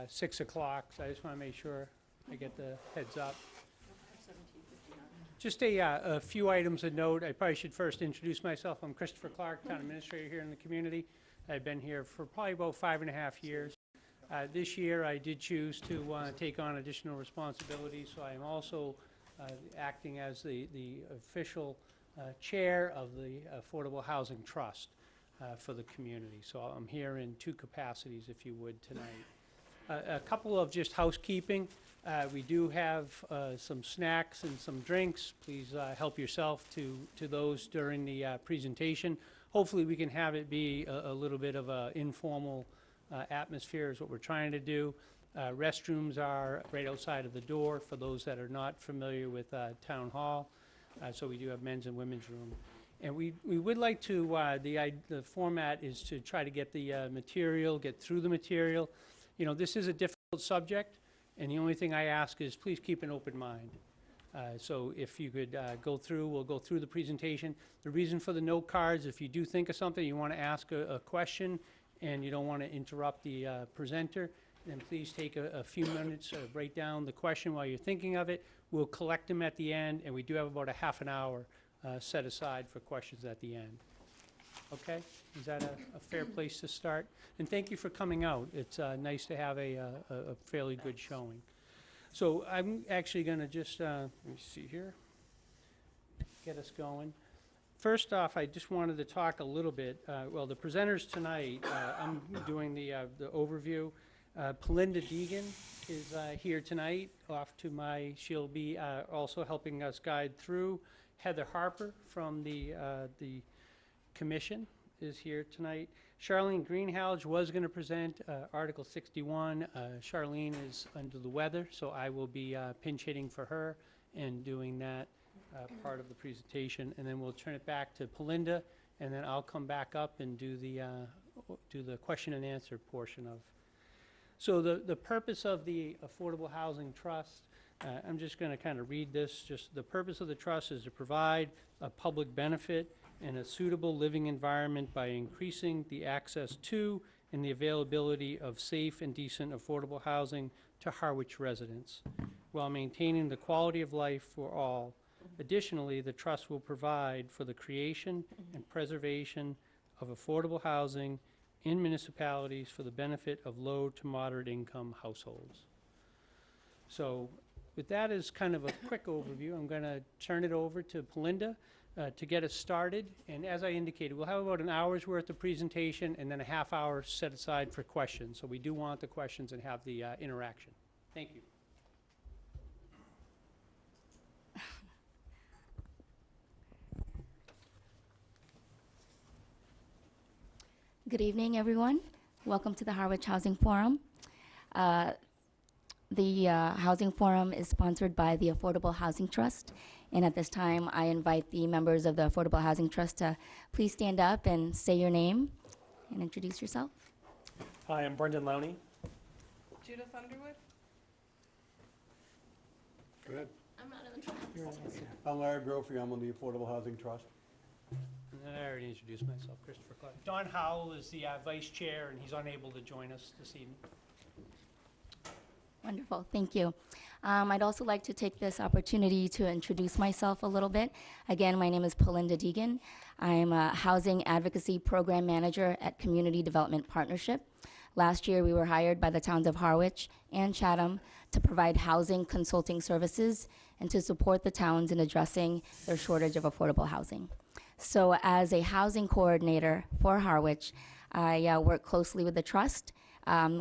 6 o'clock, so I just want to make sure I get the heads up. Just a few items of note. I probably should first introduce myself. I'm Christopher Clark, Town Administrator here in the community. I've been here for probably about 5.5 years. This year I did choose to take on additional responsibilities, so I am also acting as the official chair of the Affordable Housing Trust for the community. So I'm here in 2 capacities, if you would, tonight. A couple of just housekeeping. We do have some snacks and some drinks. Please help yourself to those during the presentation. Hopefully we can have it be a little bit of an informal atmosphere is what we're trying to do. Restrooms are right outside of the door for those that are not familiar with Town Hall. So we do have men's and women's room. And we would like to, the format is to try to get the material, get through the material. You know, this is a difficult subject, and the only thing I ask is please keep an open mind. So if you could we'll go through the presentation. The reason for the note cards, if you do think of something, you want to ask a question, and you don't want to interrupt the presenter, then please take a few minutes, write down the question while you're thinking of it. We'll collect them at the end, and we do have about a half an hour set aside for questions at the end. Okay? Is that a fair place to start? And thank you for coming out. It's nice to have a fairly good showing. So I'm actually going to just, let me see here, get us going. First off, I just wanted to talk a little bit. Well, the presenters tonight, I'm doing the overview. Belinda Deegan is here tonight. She'll be also helping us guide through. Heather Harper from the commission is here tonight. Charlene Greenhalgh was going to present Article 61. Charlene is under the weather, so I will be pinch hitting for her and doing that part of the presentation. And then we'll turn it back to Belinda, and then I'll come back up and do the question and answer portion of. So the purpose of the Affordable Housing Trust, I'm just going to kind of read this. Just the purpose of the trust is to provide a public benefit and a suitable living environment by increasing the access to and the availability of safe and decent affordable housing to Harwich residents, while maintaining the quality of life for all. Additionally, the trust will provide for the creation and preservation of affordable housing in municipalities for the benefit of low to moderate income households. So with that as kind of a quick overview, I'm going to turn it over to Belinda to get us started. And as I indicated, we'll have about an hour's worth of presentation and then a half hour set aside for questions. So we do want the questions and have the interaction. Thank you. Good evening, everyone. Welcome to the Harwich Housing Forum. The Housing Forum is sponsored by the Affordable Housing Trust. And at this time, I invite the members of the Affordable Housing Trust to please stand up and say your name and introduce yourself. Hi, I'm Brendan Lowney. Judith Underwood. Go ahead. I'm not in the trust. I'm Larry Brophy. I'm on the Affordable Housing Trust. And I already introduced myself, Christopher Clark. Don Howell is the vice chair, and he's unable to join us this evening. Wonderful, thank you. I'd also like to take this opportunity to introduce myself a little bit. Again, my name is Belinda Deegan. I'm a Housing Advocacy Program Manager at Community Development Partnership. Last year, we were hired by the towns of Harwich and Chatham to provide housing consulting services and to support the towns in addressing their shortage of affordable housing. So as a housing coordinator for Harwich, I work closely with the trust,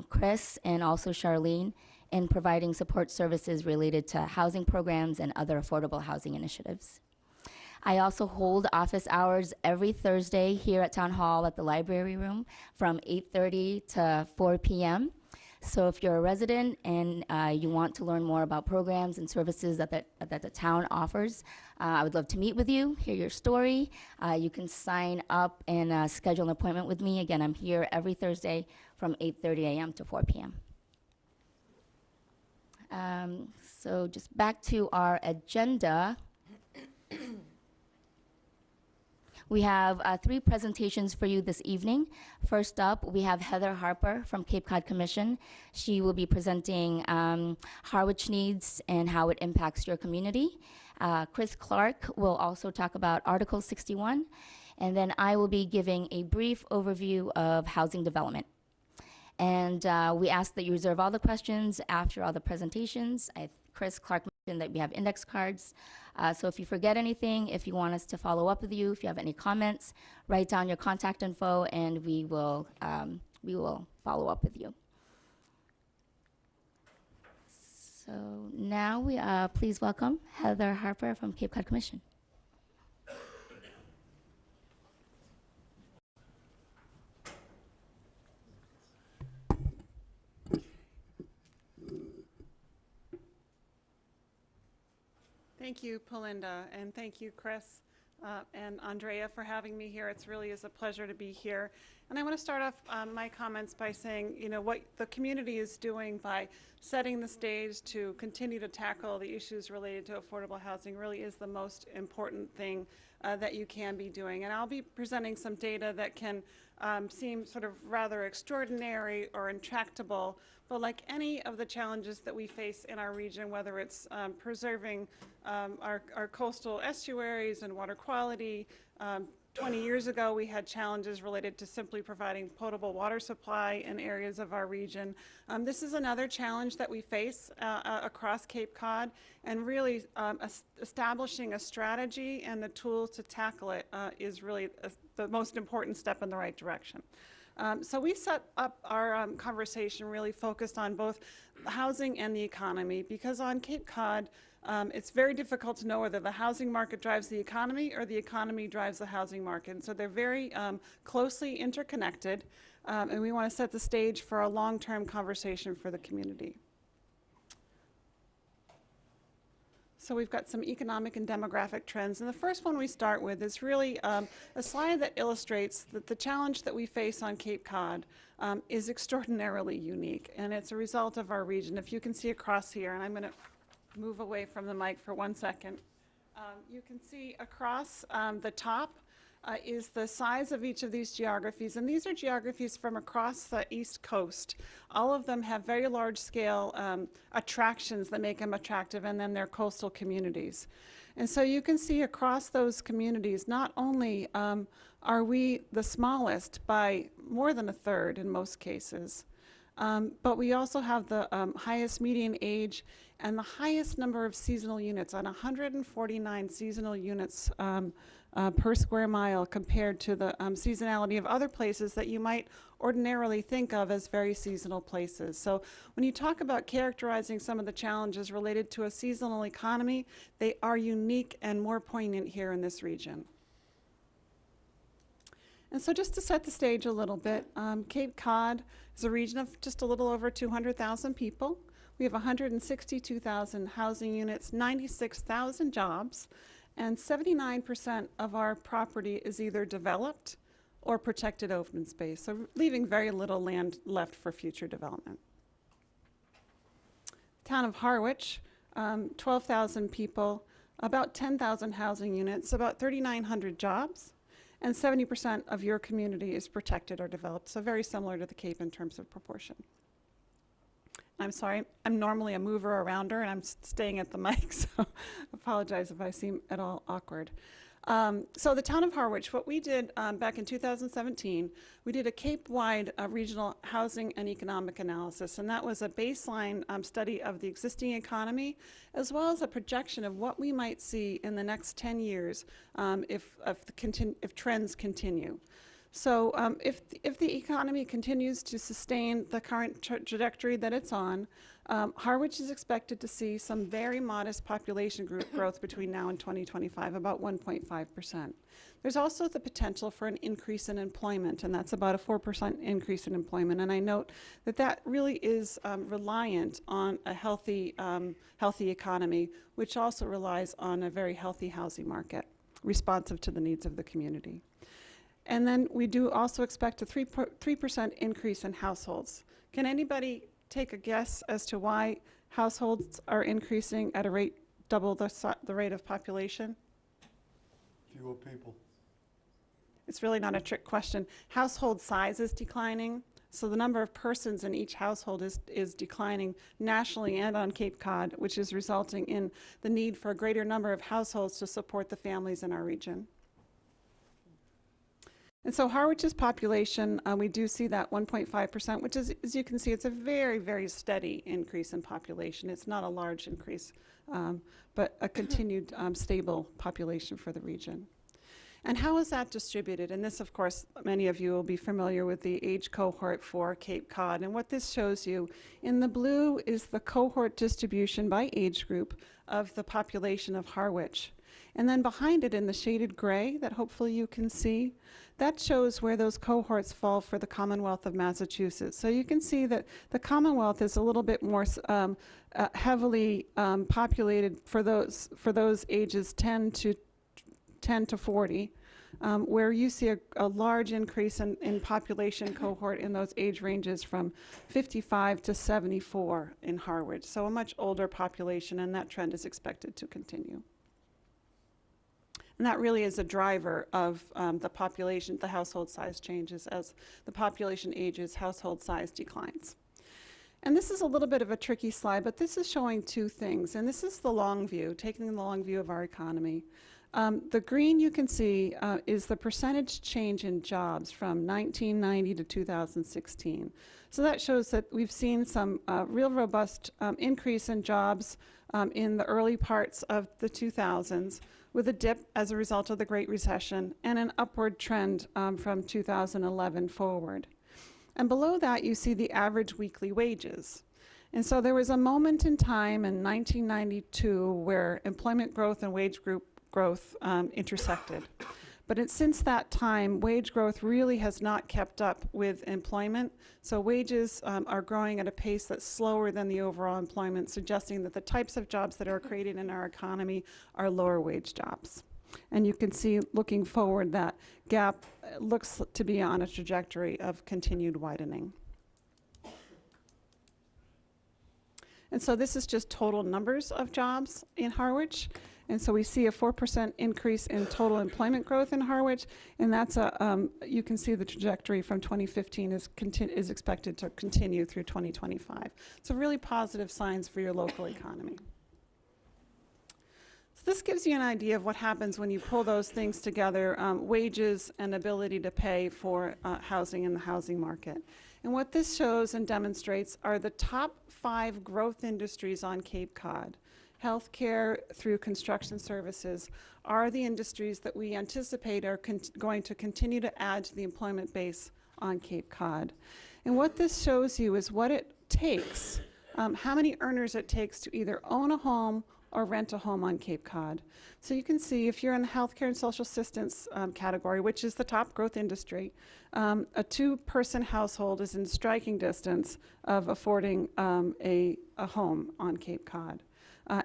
Chris, and also Charlene, in providing support services related to housing programs and other affordable housing initiatives. I also hold office hours every Thursday here at Town Hall at the library room from 8:30 to 4 p.m. So if you're a resident and you want to learn more about programs and services that the town offers, I would love to meet with you, hear your story. You can sign up and schedule an appointment with me. Again, I'm here every Thursday from 8:30 a.m. to 4 p.m. So just back to our agenda. We have 3 presentations for you this evening. First up, we have Heather Harper from Cape Cod Commission. She will be presenting Harwich needs and how it impacts your community. Chris Clark will also talk about Article 61, and then I will be giving a brief overview of housing development. And we ask that you reserve all the questions after all the presentations. Chris Clark mentioned that we have index cards. So if you forget anything, if you want us to follow up with you, if you have any comments, write down your contact info and we will follow up with you. So now we please welcome Heather Harper from Cape Cod Commission. Thank you, Pelinda, and thank you, Chris and Andrea, for having me here. It really is a pleasure to be here. And I want to start off my comments by saying, what the community is doing by setting the stage to continue to tackle the issues related to affordable housing really is the most important thing that you can be doing. And I'll be presenting some data that can seem sort of rather extraordinary or intractable, but like any of the challenges that we face in our region, whether it's preserving our coastal estuaries and water quality. 20 years ago, we had challenges related to simply providing potable water supply in areas of our region. This is another challenge that we face across Cape Cod, and really establishing a strategy and the tools to tackle it is really the most important step in the right direction. So we set up our conversation really focused on both housing and the economy, because on Cape Cod, it's very difficult to know whether the housing market drives the economy or the economy drives the housing market. And so they're very closely interconnected, and we want to set the stage for a long-term conversation for the community. So we've got some economic and demographic trends. And the first one we start with is really a slide that illustrates that the challenge that we face on Cape Cod is extraordinarily unique. And it's a result of our region. If you can see across here, and I'm going to move away from the mic for 1 second. You can see across the top is the size of each of these geographies, and these are geographies from across the East Coast. All of them have very large scale attractions that make them attractive, and then they're coastal communities. And so you can see across those communities, not only are we the smallest by more than a third in most cases, but we also have the highest median age and the highest number of seasonal units, on 149 seasonal units per square mile, compared to the seasonality of other places that you might ordinarily think of as very seasonal places. So when you talk about characterizing some of the challenges related to a seasonal economy, they are unique and more poignant here in this region. And so just to set the stage a little bit, Cape Cod is a region of just a little over 200,000 people. We have 162,000 housing units, 96,000 jobs, and 79% of our property is either developed or protected open space, so leaving very little land left for future development. Town of Harwich, 12,000 people, about 10,000 housing units, about 3,900 jobs, and 70% of your community is protected or developed, so very similar to the Cape in terms of proportion. I'm sorry, I'm normally a mover arounder, and I'm staying at the mic, so apologize if I seem at all awkward. So the town of Harwich, what we did back in 2017, we did a Cape-wide regional housing and economic analysis, and that was a baseline study of the existing economy, as well as a projection of what we might see in the next 10 years if trends continue. So if the economy continues to sustain the current trajectory that it's on, Harwich is expected to see some very modest population growth between now and 2025, about 1.5%. There's also the potential for an increase in employment, and that's about a 4% increase in employment. And I note that that really is reliant on a healthy economy, which also relies on a very healthy housing market, responsive to the needs of the community. And then we do also expect a 3% increase in households. Can anybody take a guess as to why households are increasing at a rate double the rate of population? Fewer people. it's really not a trick question. Household size is declining. So the number of persons in each household is declining nationally and on Cape Cod, which is resulting in the need for a greater number of households to support the families in our region. And so Harwich's population, we do see that 1.5%, which is, as you can see, it's a very, very steady increase in population. It's not a large increase, but a continued stable population for the region. And how is that distributed? And this, of course, many of you will be familiar with the age cohort for Cape Cod. And what this shows you, in the blue is the cohort distribution by age group of the population of Harwich. And then behind it in the shaded gray that hopefully you can see, that shows where those cohorts fall for the Commonwealth of Massachusetts. So you can see that the Commonwealth is a little bit more heavily populated for those ages 10 to 40, where you see a large increase in population cohort in those age ranges from 55 to 74 in Harwich. So a much older population, and that trend is expected to continue. And that really is a driver of the population, the household size changes. As the population ages, household size declines. And this is a little bit of a tricky slide, but this is showing two things. And this is the long view, taking the long view of our economy. The green you can see is the percentage change in jobs from 1990 to 2016. So that shows that we've seen some real robust increase in jobs in the early parts of the 2000s, with a dip as a result of the Great Recession and an upward trend from 2011 forward. And below that you see the average weekly wages. And so there was a moment in time in 1992 where employment growth and wage growth intersected. But since that time, wage growth really has not kept up with employment. So wages are growing at a pace that's slower than the overall employment, suggesting that the types of jobs that are created in our economy are lower wage jobs. And you can see, looking forward, that gap looks to be on a trajectory of continued widening. And so this is just total numbers of jobs in Harwich. And so we see a 4% increase in total employment growth in Harwich, and that's you can see the trajectory from 2015 is expected to continue through 2025. So really positive signs for your local economy. So this gives you an idea of what happens when you pull those things together, wages and ability to pay for housing in the housing market. And what this shows and demonstrates are the top 5 growth industries on Cape Cod. Healthcare through construction services are the industries that we anticipate are going to continue to add to the employment base on Cape Cod. And what this shows you is what it takes, how many earners it takes to either own a home or rent a home on Cape Cod. So you can see if you're in the healthcare and social assistance category, which is the top growth industry, a 2-person household is in striking distance of affording a home on Cape Cod.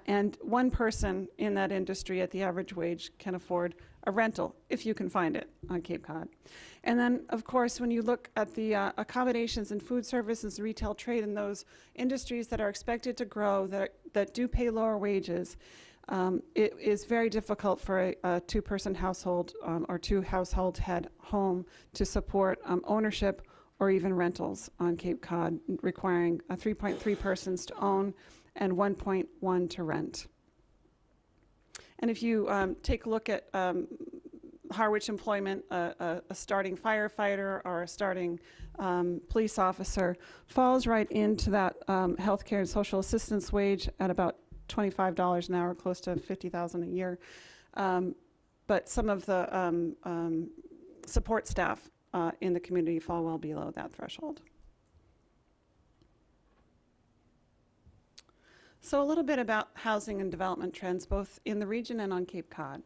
And 1 person in that industry at the average wage can afford a rental, if you can find it on Cape Cod. And then, of course, when you look at the accommodations and food services, retail trade, and those industries that are expected to grow, that do pay lower wages, it is very difficult for a 2-person household or 2 household head home to support ownership or even rentals on Cape Cod, requiring 3.3 persons to own and 1.1 to rent. And if you take a look at Harwich Employment, a starting firefighter or a starting police officer falls right into that healthcare and social assistance wage at about $25 an hour, close to $50,000 a year. But some of the support staff in the community fall well below that threshold. So a little bit about housing and development trends, both in the region and on Cape Cod.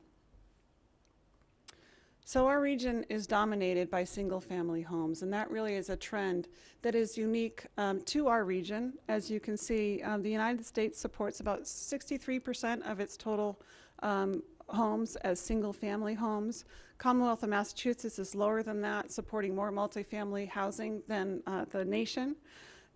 So our region is dominated by single-family homes, and that really is a trend that is unique to our region. As you can see, the United States supports about 63% of its total homes as single-family homes. Commonwealth of Massachusetts is lower than that, supporting more multifamily housing than the nation.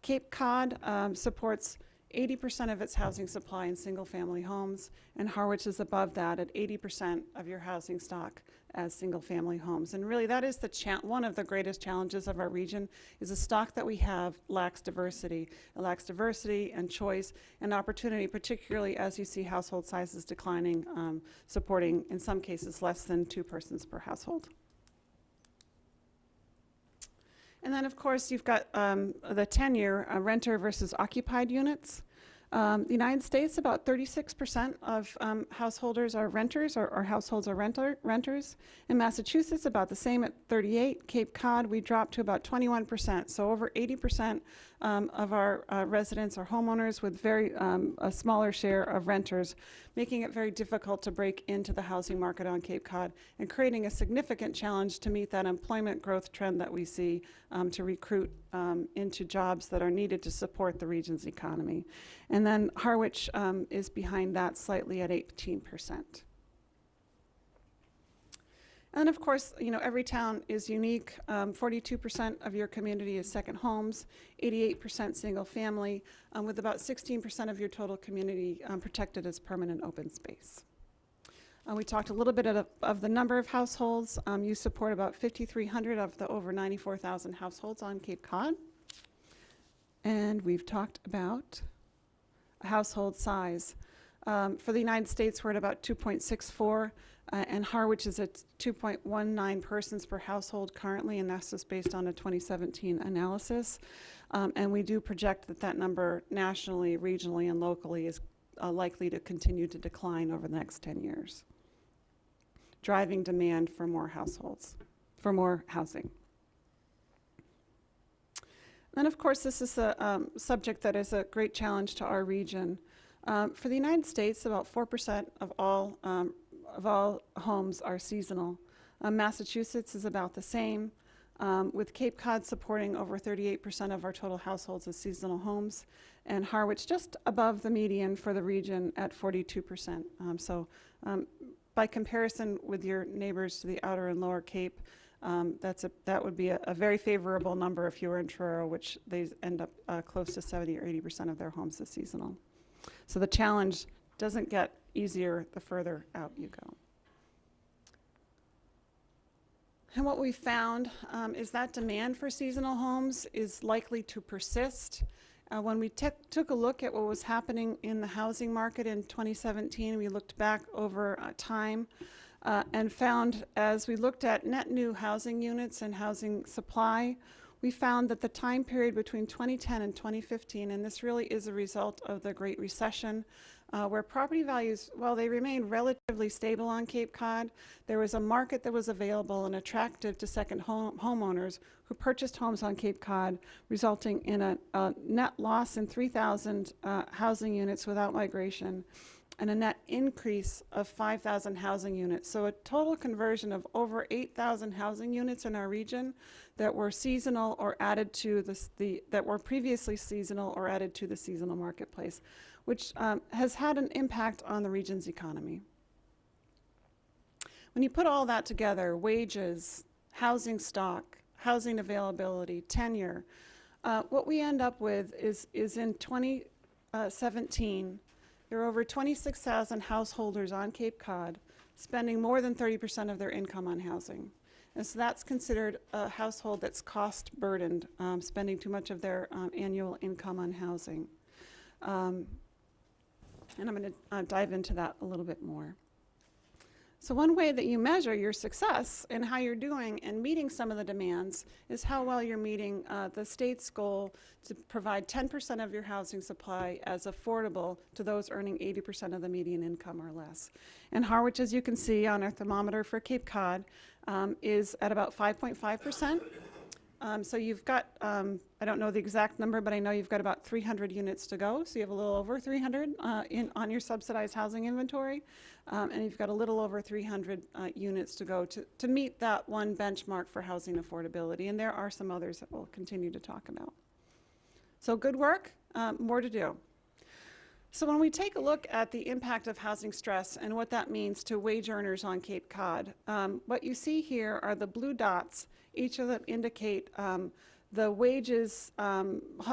Cape Cod supports 80% of its housing supply in single-family homes, and Harwich is above that at 80% of your housing stock as single-family homes. And really, that is one of the greatest challenges of our region, is the stock that we have lacks diversity. It lacks diversity and choice and opportunity, particularly as you see household sizes declining, supporting, in some cases, less than 2 persons per household. And then, of course, you've got the tenure, renter versus occupied units. The United States, about 36% of householders are renters, or households are renters. In Massachusetts, about the same at 38. Cape Cod, we dropped to about 21%. So over 80% of our residents are homeowners, with a smaller share of renters, making it very difficult to break into the housing market on Cape Cod and creating a significant challenge to meet that employment growth trend that we see, to recruit into jobs that are needed to support the region's economy. And then Harwich is behind that slightly at 18%. And of course, you know, every town is unique. 42% of your community is second homes, 88% single family, with about 16% of your total community protected as permanent open space. We talked a little bit of the number of households. You support about 5,300 of the over 94,000 households on Cape Cod. And we've talked about household size. For the United States, we're at about 2.64, and Harwich is at 2.19 persons per household currently, and that's just based on a 2017 analysis. And we do project that that number nationally, regionally, and locally is likely to continue to decline over the next 10 years, driving demand for more households, for more housing. And of course, this is a subject that is a great challenge to our region. For the United States, about 4% of all homes are seasonal. Massachusetts is about the same, with Cape Cod supporting over 38% of our total households as seasonal homes, and Harwich just above the median for the region at 42%. By comparison with your neighbors to the outer and lower Cape, that would be a very favorable number if you were in Truro, which they end up close to 70 or 80% of their homes as seasonal. So the challenge doesn't get easier the further out you go. And what we found is that demand for seasonal homes is likely to persist. When we took a look at what was happening in the housing market in 2017, we looked back over time and found, as we looked at net new housing units and housing supply, we found that the time period between 2010 and 2015, and this really is a result of the Great Recession, where property values, while they remained relatively stable on Cape Cod, there was a market that was available and attractive to second homeowners who purchased homes on Cape Cod, resulting in a net loss in 3,000 housing units without migration, and a net increase of 5,000 housing units. So a total conversion of over 8,000 housing units in our region that were seasonal or added to that were previously seasonal or added to the seasonal marketplace, which has had an impact on the region's economy. When you put all that together, wages, housing stock, housing availability, tenure, what we end up with is in 2017, there are over 26,000 householders on Cape Cod spending more than 30% of their income on housing. And so that's considered a household that's cost burdened, spending too much of their annual income on housing. And I'm going to dive into that a little bit more. So one way that you measure your success and how you're doing in meeting some of the demands is how well you're meeting the state's goal to provide 10% of your housing supply as affordable to those earning 80% of the median income or less. And Harwich, as you can see on our thermometer for Cape Cod, is at about 5.5%. So you've got, I don't know the exact number, but I know you've got about 300 units to go. So you have a little over 300 on your subsidized housing inventory. And you've got a little over 300 units to go to meet that one benchmark for housing affordability. And there are some others that we'll continue to talk about. So good work, more to do. So when we take a look at the impact of housing stress and what that means to wage earners on Cape Cod, what you see here are the blue dots. Each of them indicate the wages,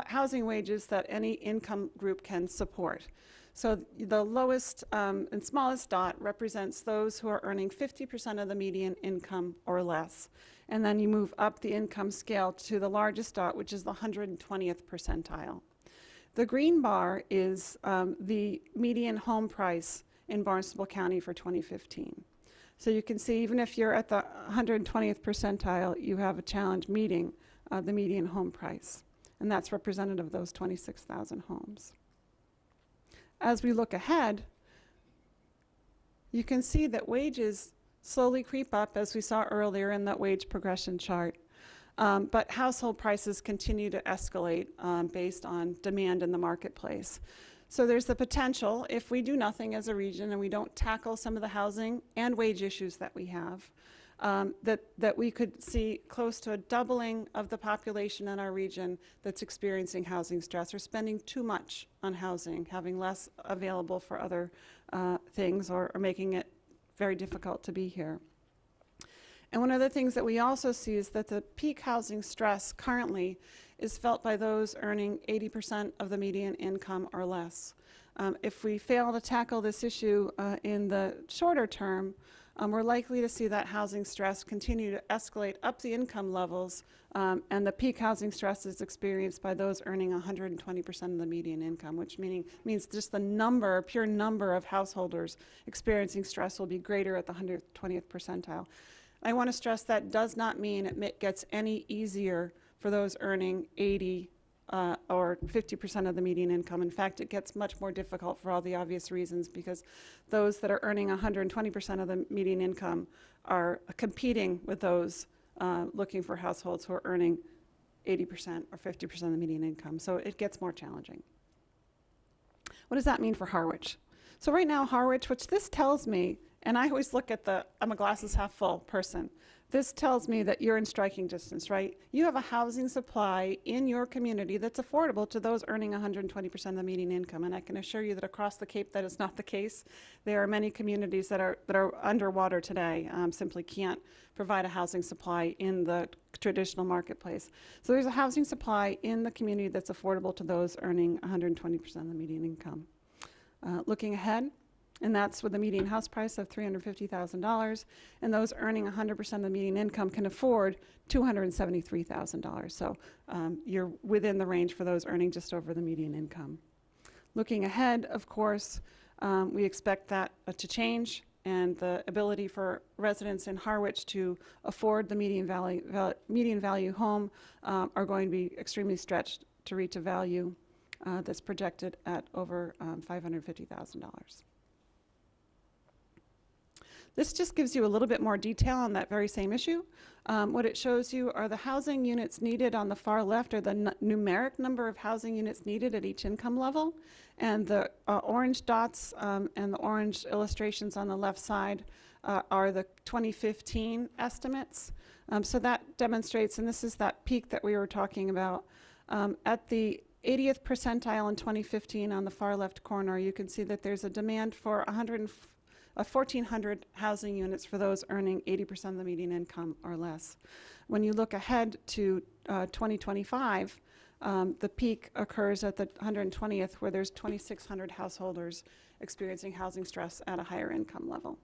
housing wages that any income group can support. So the lowest and smallest dot represents those who are earning 50% of the median income or less. And then you move up the income scale to the largest dot, which is the 120th percentile. The green bar is the median home price in Barnstable County for 2015. So you can see even if you're at the 120th percentile, you have a challenge meeting the median home price. And that's representative of those 26,000 homes. As we look ahead, you can see that wages slowly creep up, as we saw earlier in that wage progression chart. But household prices continue to escalate based on demand in the marketplace. So there's the potential, if we do nothing as a region and we don't tackle some of the housing and wage issues that we have, that we could see close to a doubling of the population in our region that's experiencing housing stress or spending too much on housing, having less available for other things or making it very difficult to be here. And one of the things that we also see is that the peak housing stress currently is felt by those earning 80% of the median income or less. If we fail to tackle this issue in the shorter term, we're likely to see that housing stress continue to escalate up the income levels, and the peak housing stress is experienced by those earning 120% of the median income, which means just the pure number of householders experiencing stress will be greater at the 120th percentile. I want to stress that does not mean it gets any easier for those earning 80 or 50% of the median income. In fact, it gets much more difficult for all the obvious reasons, because those that are earning 120% of the median income are competing with those looking for households who are earning 80% or 50% of the median income. So it gets more challenging. What does that mean for Harwich? So right now, Harwich, which this tells me, and I always look at I'm a glasses half full person. This tells me that you're in striking distance, right? You have a housing supply in your community that's affordable to those earning 120% of the median income. And I can assure you that across the Cape that is not the case. There are many communities that are underwater today, simply can't provide a housing supply in the traditional marketplace. So there's a housing supply in the community that's affordable to those earning 120% of the median income. Looking ahead, and that's with a median house price of $350,000, and those earning 100% of the median income can afford $273,000. So you're within the range for those earning just over the median income. Looking ahead, of course, we expect that to change, and the ability for residents in Harwich to afford the median value home are going to be extremely stretched to reach a value that's projected at over $550,000. This just gives you a little bit more detail on that very same issue. What it shows you are the housing units needed on the far left, or the numeric number of housing units needed at each income level. And the orange dots and the orange illustrations on the left side are the 2015 estimates. So that demonstrates, and this is that peak that we were talking about, at the 80th percentile in 2015 on the far left corner, you can see that there's a demand for 1,400 housing units for those earning 80% of the median income or less. When you look ahead to 2025, the peak occurs at the 120th, where there's 2,600 householders experiencing housing stress at a higher income level.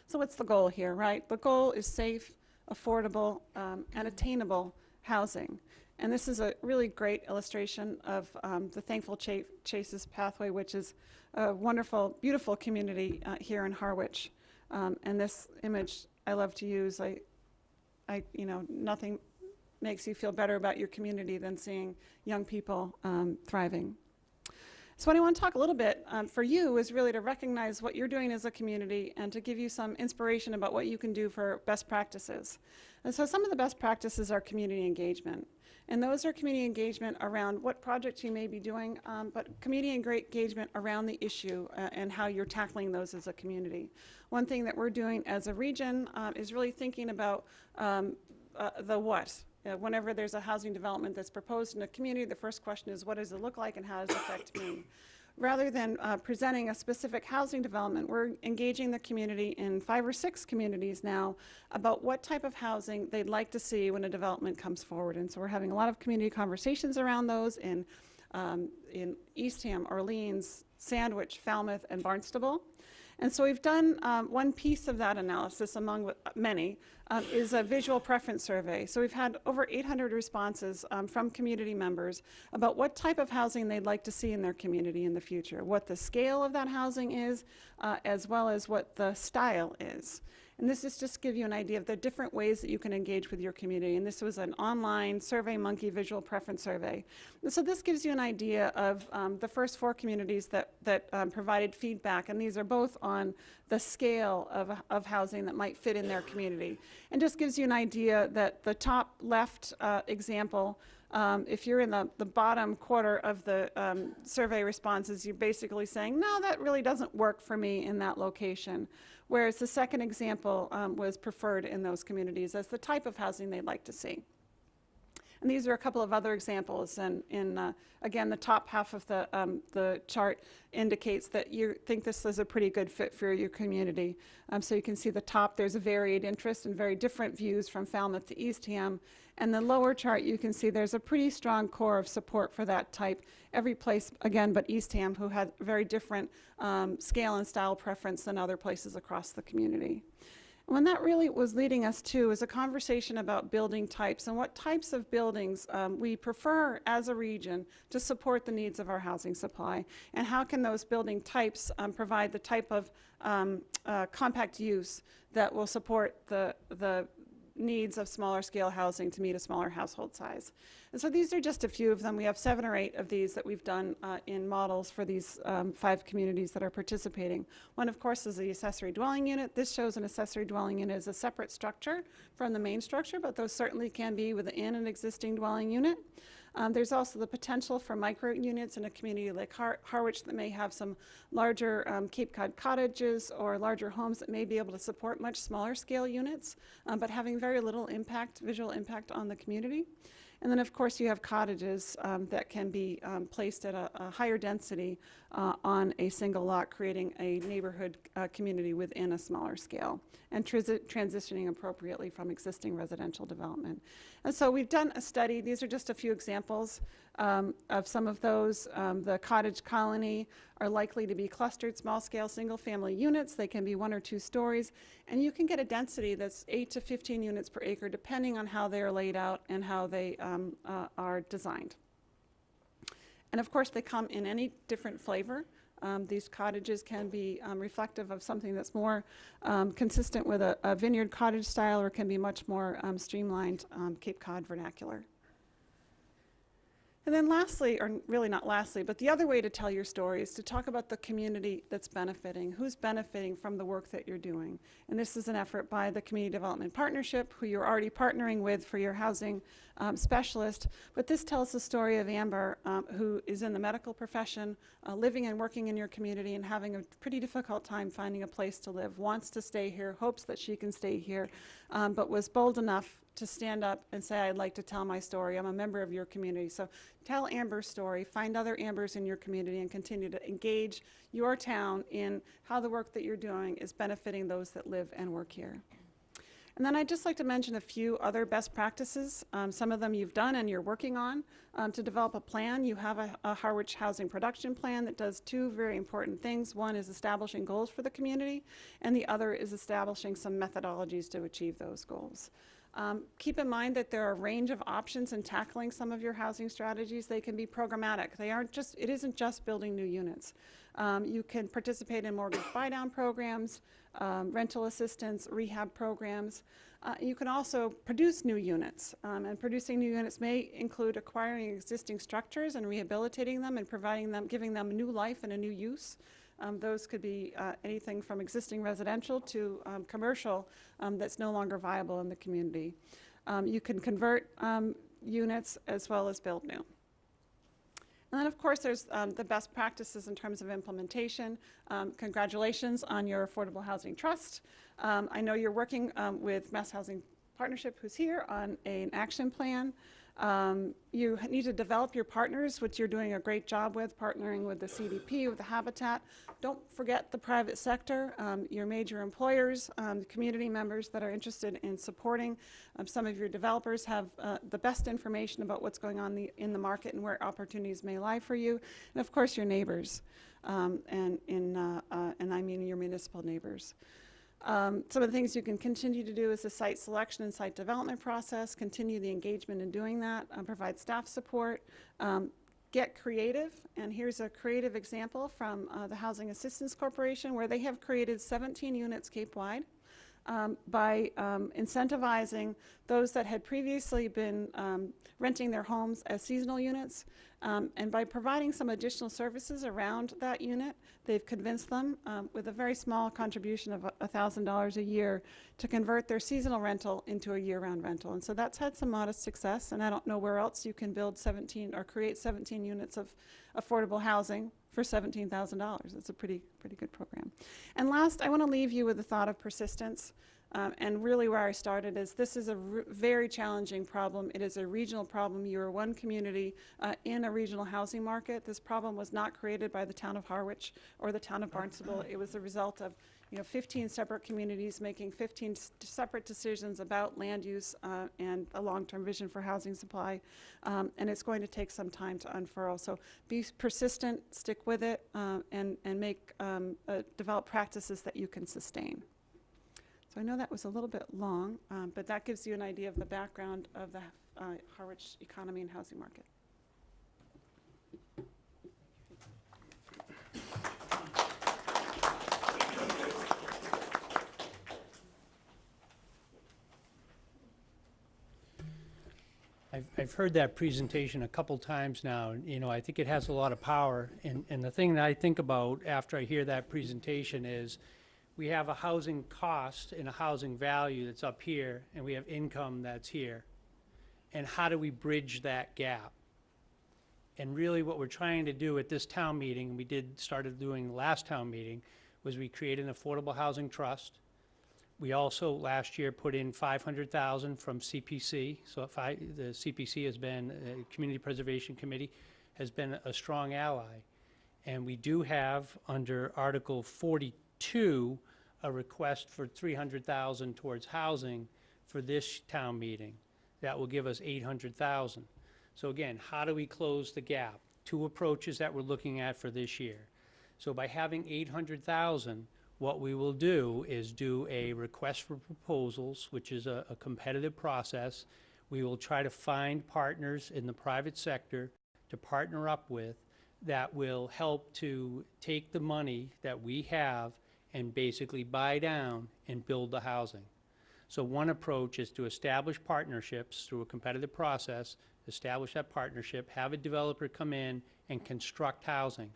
So what's the goal here, right? The goal is safe, affordable, and attainable housing. And this is a really great illustration of the Thankful Chases Pathway, which is a wonderful, beautiful community here in Harwich. And this image I love to use. Nothing makes you feel better about your community than seeing young people thriving. So what I want to talk a little bit for you is really to recognize what you're doing as a community and to give you some inspiration about what you can do for best practices. And so some of the best practices are community engagement. And those are community engagement around what projects you may be doing, but community engagement around the issue and how you're tackling those as a community. One thing that we're doing as a region is really thinking about the what. Whenever there's a housing development that's proposed in a community, the first question is, what does it look like and how does it affect me? rather than presenting a specific housing development, we're engaging the community in 5 or 6 communities now about what type of housing they'd like to see when a development comes forward. And so we're having a lot of community conversations around those in Eastham, Orleans, Sandwich, Falmouth, and Barnstable. And so we've done one piece of that analysis among many is a visual preference survey. So we've had over 800 responses from community members about what type of housing they'd like to see in their community in the future, what the scale of that housing is, as well as what the style is. And this is just to give you an idea of the different ways that you can engage with your community. And this was an online SurveyMonkey visual preference survey. And so this gives you an idea of the first 4 communities that provided feedback. And these are both on the scale of housing that might fit in their community. And just gives you an idea that the top left example, if you're in the bottom quarter of the survey responses, you're basically saying, no, that really doesn't work for me in that location. Whereas the second example was preferred in those communities as the type of housing they'd like to see. And these are a couple of other examples. And again, the top half of the chart indicates that you think this is a pretty good fit for your community. So you can see the top, there's a varied interest and very different views from Falmouth to Eastham. And the lower chart, you can see there's a pretty strong core of support for that type. Every place, again, but Eastham, who had very different scale and style preference than other places across the community. And when that really was leading us to is a conversation about building types and what types of buildings we prefer as a region to support the needs of our housing supply, and how can those building types provide the type of compact use that will support the needs of smaller scale housing to meet a smaller household size. And so these are just a few of them. We have 7 or 8 of these that we've done in models for these 5 communities that are participating. One, of course, is the accessory dwelling unit. This shows an accessory dwelling unit as a separate structure from the main structure, but those certainly can be within an existing dwelling unit. There's also the potential for micro units in a community like Harwich that may have some larger Cape Cod cottages or larger homes that may be able to support much smaller scale units, but having very little impact, visual impact on the community. And then, of course, you have cottages that can be placed at a higher density on a single lot, creating a neighborhood community within a smaller scale and transitioning appropriately from existing residential development. And so we've done a study. These are just a few examples of some of those. The cottage colony are likely to be clustered small-scale single-family units. They can be 1 or 2 stories, and you can get a density that's 8 to 15 units per acre, depending on how they're laid out and how they are designed. And of course, they come in any different flavor. These cottages can be reflective of something that's more consistent with a vineyard cottage style, or can be much more streamlined Cape Cod vernacular. And then lastly, or really not lastly, but the other way to tell your story is to talk about the community that's benefiting, who's benefiting from the work that you're doing. And this is an effort by the Community Development Partnership, who you're already partnering with for your housing specialist. But this tells the story of Amber, who is in the medical profession, living and working in your community and having a pretty difficult time finding a place to live, wants to stay here, hopes that she can stay here, but was bold enough to stand up and say, I'd like to tell my story. I'm a member of your community. So tell Amber's story, find other Ambers in your community, and continue to engage your town in how the work that you're doing is benefiting those that live and work here. And then I'd just like to mention a few other best practices. Some of them you've done and you're working on to develop a plan. You have a Harwich Housing Production Plan that does 2 very important things. One is establishing goals for the community, and the other is establishing some methodologies to achieve those goals. Keep in mind that there are a range of options in tackling some of your housing strategies. They can be programmatic. It isn't just building new units. You can participate in mortgage buy-down programs, rental assistance, rehab programs. You can also produce new units, and producing new units may include acquiring existing structures and rehabilitating them and providing them, giving them new life and a new use. Those could be anything from existing residential to commercial that's no longer viable in the community. You can convert units as well as build new. And then, of course, there's the best practices in terms of implementation. Congratulations on your Affordable Housing Trust. I know you're working with Mass Housing Partnership, who's here, on an action plan. You need to develop your partners, which you're doing a great job with, partnering with the CDP, with the Habitat. Don't forget the private sector, your major employers, community members that are interested in supporting. Some of your developers have the best information about what's going on in the market and where opportunities may lie for you. And of course, your neighbors, and I mean your municipal neighbors. Some of the things you can continue to do is the site selection and site development process, continue the engagement in doing that, provide staff support, get creative. And here's a creative example from the Housing Assistance Corporation, where they have created 17 units Cape-wide by incentivizing those that had previously been renting their homes as seasonal units. And by providing some additional services around that unit, they've convinced them with a very small contribution of $1,000 a year to convert their seasonal rental into a year-round rental. And so that's had some modest success, and I don't know where else you can build 17 or create 17 units of affordable housing for $17,000. It's a pretty good program. And last, I want to leave you with the thought of persistence. And really where I started is this is a very challenging problem. It is a regional problem. You are one community in a regional housing market. This problem was not created by the town of Harwich or the town of Barnstable. It was the result of 15 separate communities making 15 separate decisions about land use and a long-term vision for housing supply. And it's going to take some time to unfurl. So be persistent, stick with it, and make develop practices that you can sustain. So I know that was a little bit long, but that gives you an idea of the background of the Harwich economy and housing market. I've heard that presentation a couple times now, and I think it has a lot of power. And the thing that I think about after I hear that presentation is we have a housing cost and a housing value that's up here, and we have income that's here. And how do we bridge that gap? And really what we're trying to do at this town meeting, we started doing the last town meeting, was we create an affordable housing trust. We also last year put in $500,000 from CPC. So the CPC has been, Community Preservation Committee, has been a strong ally. And we do have under Article 42 a request for $300,000 towards housing for this town meeting. That will give us $800,000. So again, how do we close the gap? Two approaches that we're looking at for this year. So by having $800,000, what we will do is do a request for proposals, which is a competitive process. We will try to find partners in the private sector to partner up with that will help to take the money that we have and basically buy down and build the housing. So one approach is to establish partnerships through a competitive process, establish that partnership, have a developer come in and construct housing,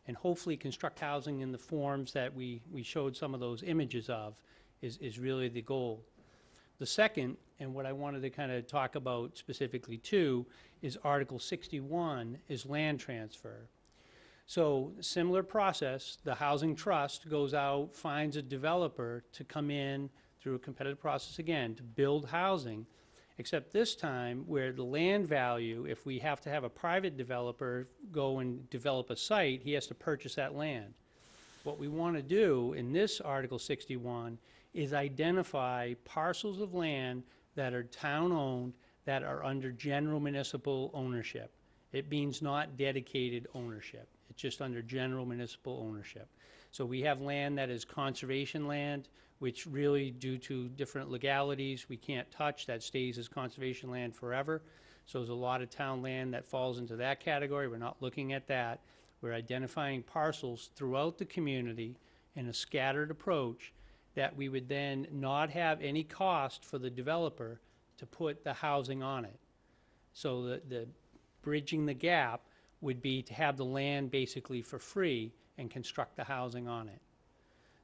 and hopefully construct housing in the forms that we showed some of those images of is really the goal. The second, and what I wanted to kind of talk about specifically too, is Article 61 is land transfer. So similar process, the housing trust goes out, finds a developer to come in through a competitive process again to build housing, except this time where the land value, if we have to have a private developer go and develop a site, he has to purchase that land. What we want to do in this Article 61 is identify parcels of land that are town-owned that are under general municipal ownership. It means not dedicated ownership. It's just under general municipal ownership. So we have land that is conservation land, which really, due to different legalities, we can't touch. That stays as conservation land forever. So there's a lot of town land that falls into that category. We're not looking at that. We're identifying parcels throughout the community in a scattered approach that we would then not have any cost for the developer to put the housing on it. So the bridging the gap would be to have the land basically for free and construct the housing on it.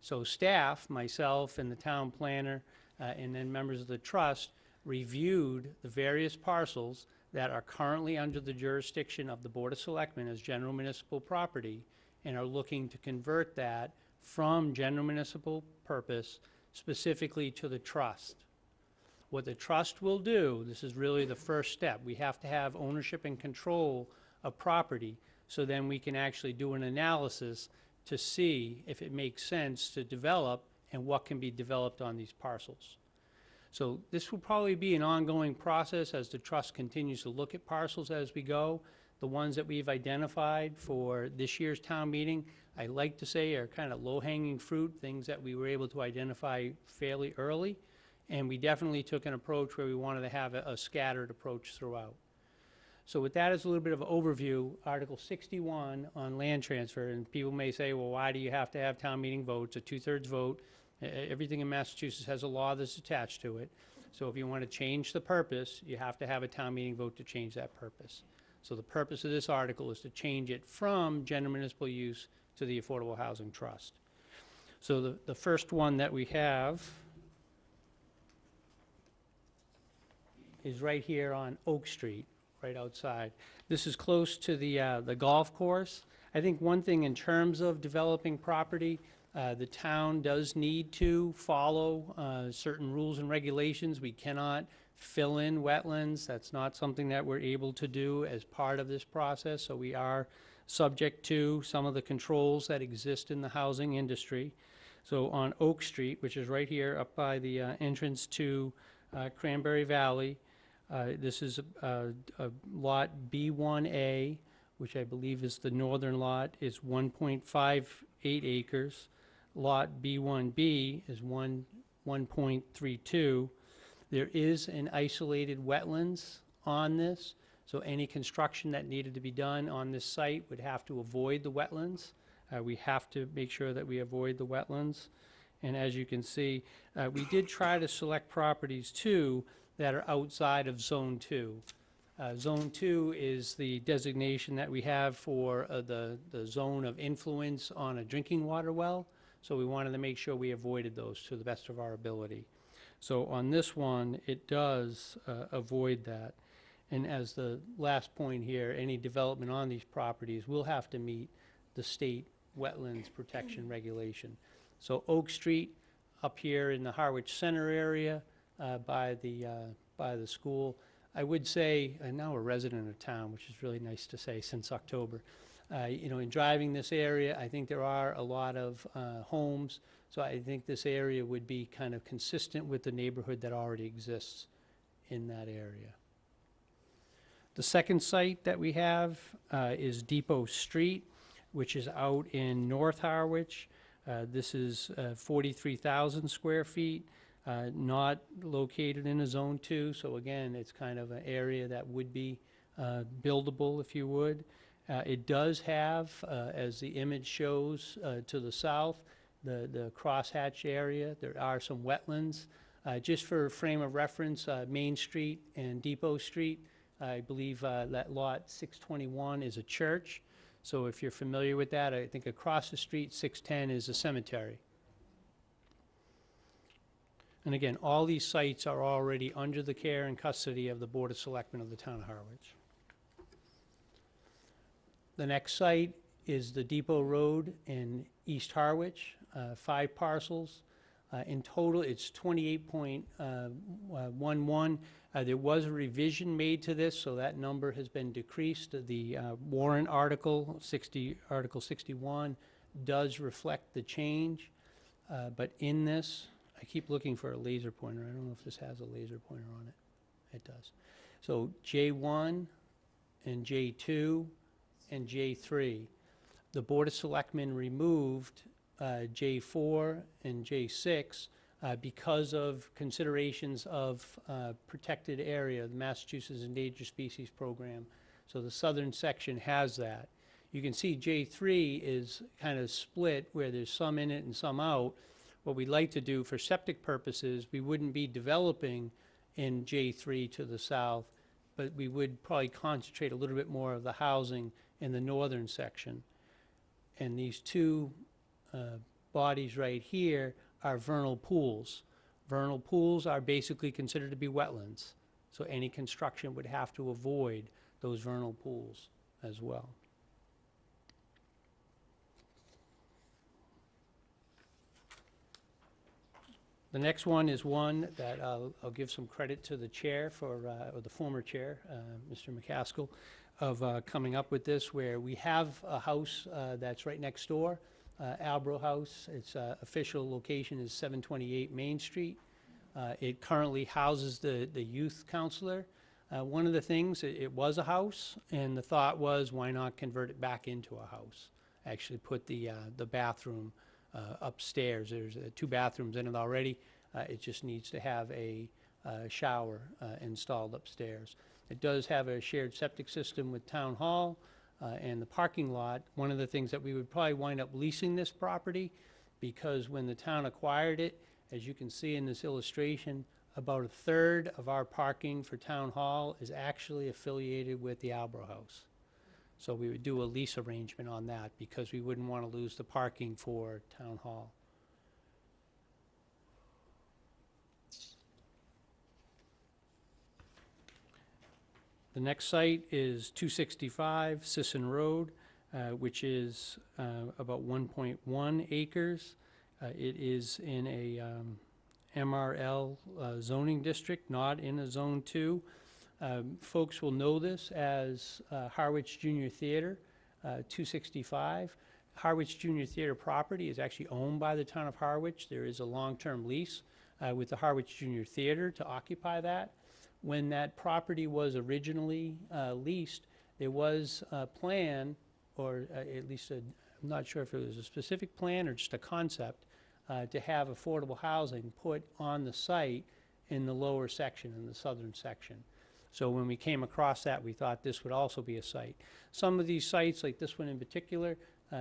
So staff, myself and the town planner, and then members of the trust reviewed the various parcels that are currently under the jurisdiction of the Board of Selectmen as general municipal property and are looking to convert that from general municipal purpose specifically to the trust. What the trust will do, this is really the first step, we have to have ownership and control of property, so then we can actually do an analysis to see if it makes sense to develop and what can be developed on these parcels. So this will probably be an ongoing process as the trust continues to look at parcels as we go. The ones that we've identified for this year's town meeting, I like to say are kind of low-hanging fruit, things that we were able to identify fairly early. And we definitely took an approach where we wanted to have a scattered approach throughout. So with that as a little bit of an overview, Article 61 on land transfer, and people may say, well, why do you have to have town meeting votes, a 2/3 vote? Everything in Massachusetts has a law that's attached to it. So if you want to change the purpose, you have to have a town meeting vote to change that purpose. So the purpose of this article is to change it from general municipal use to the Affordable Housing Trust. So the first one that we have is right here on Oak Street, right outside. This is close to the golf course. I think one thing in terms of developing property, the town does need to follow certain rules and regulations. We cannot fill in wetlands. That's not something that we're able to do as part of this process, so we are subject to some of the controls that exist in the housing industry. So on Oak Street, which is right here up by the entrance to Cranberry Valley, this is lot B1A, which I believe is the northern lot, is 1.58 acres. Lot B1B is 1.32. There is an isolated wetlands on this, so any construction that needed to be done on this site would have to avoid the wetlands. We have to make sure that we avoid the wetlands. And as you can see, we did try to select properties too that are outside of Zone 2. Zone 2 is the designation that we have for the zone of influence on a drinking water well, so we wanted to make sure we avoided those to the best of our ability. So on this one, it does avoid that. And as the last point here, any development on these properties will have to meet the state wetlands protection regulation. So Oak Street, up here in the Harwich Center area, by the school. I would say, I'm now a resident of town, which is really nice to say since October. You know, in driving this area, I think there are a lot of homes, so I think this area would be kind of consistent with the neighborhood that already exists in that area. The second site that we have is Depot Street, which is out in North Harwich. This is 43,000 square feet. Not located in a Zone 2, so again, it's kind of an area that would be buildable, if you would. It does have, as the image shows to the south, the crosshatch area. There are some wetlands. Just for frame of reference, Main Street and Depot Street, I believe that lot 621 is a church. So if you're familiar with that, I think across the street, 610 is a cemetery. And again, all these sites are already under the care and custody of the Board of Selectmen of the town of Harwich. The next site is the Depot Road in East Harwich, 5 parcels. In total, it's 28.11. There was a revision made to this, so that number has been decreased. The warrant article, Article 61, does reflect the change. But in this, I keep looking for a laser pointer. I don't know if this has a laser pointer on it. It does. So J1 and J2 and J3. The Board of Selectmen removed J4 and J6 because of considerations of protected area, the Massachusetts Endangered Species Program. So the southern section has that. You can see J3 is kind of split where there's some in it and some out. What we'd like to do for septic purposes, we wouldn't be developing in J3 to the south, but we would probably concentrate a little bit more of the housing in the northern section. And these two bodies right here are vernal pools. Vernal pools are basically considered to be wetlands, so any construction would have to avoid those vernal pools as well. The next one is one that I'll give some credit to the chair for, or the former chair, Mr. McCaskill, of coming up with this, where we have a house that's right next door, Albro House. Its official location is 728 Main Street. It currently houses the youth counselor. One of the things, it was a house, and the thought was, why not convert it back into a house? Actually put the bathroom upstairs. There's 2 bathrooms in it already. It just needs to have a shower installed upstairs. It does have a shared septic system with Town Hall and the parking lot. One of the things that we would probably wind up leasing this property, because when the town acquired it, as you can see in this illustration, about 1/3 of our parking for Town Hall is actually affiliated with the Albro House. So we would do a lease arrangement on that, because we wouldn't want to lose the parking for Town Hall. The next site is 265 Sisson Road, which is about 1.1 acres. It is in a MRL zoning district, not in a Zone 2. Folks will know this as Harwich Junior Theater, 265. Harwich Junior Theater property is actually owned by the town of Harwich. There is a long-term lease with the Harwich Junior Theater to occupy that. When that property was originally leased, there was a plan, or at least I'm not sure if it was a specific plan or just a concept, to have affordable housing put on the site in the lower section, in the southern section. So when we came across that, we thought this would also be a site. Some of these sites, like this one in particular,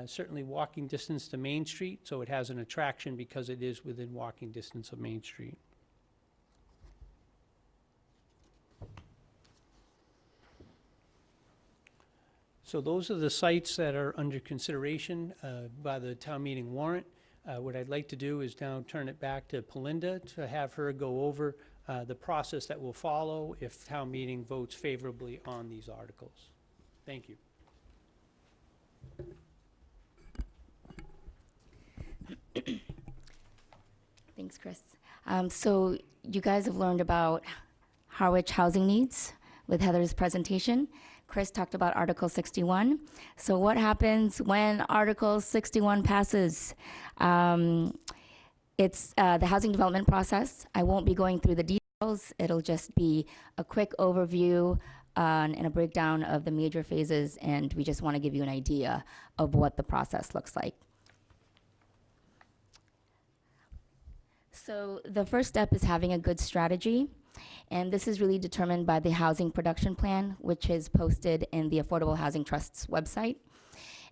certainly walking distance to Main Street, so it has an attraction because it is within walking distance of Main Street. So those are the sites that are under consideration by the town meeting warrant. What I'd like to do is now turn it back to Pelinda to have her go over the process that will follow if town meeting votes favorably on these articles. Thank you. Thanks, Chris. So you guys have learned about Harwich housing needs with Heather's presentation. Chris talked about Article 61. So what happens when Article 61 passes? It's the housing development process. I won't be going through the details. It'll just be a quick overview and a breakdown of the major phases, and we just want to give you an idea of what the process looks like. So the first step is having a good strategy. And this is really determined by the Housing Production Plan, which is posted in the Affordable Housing Trust's website.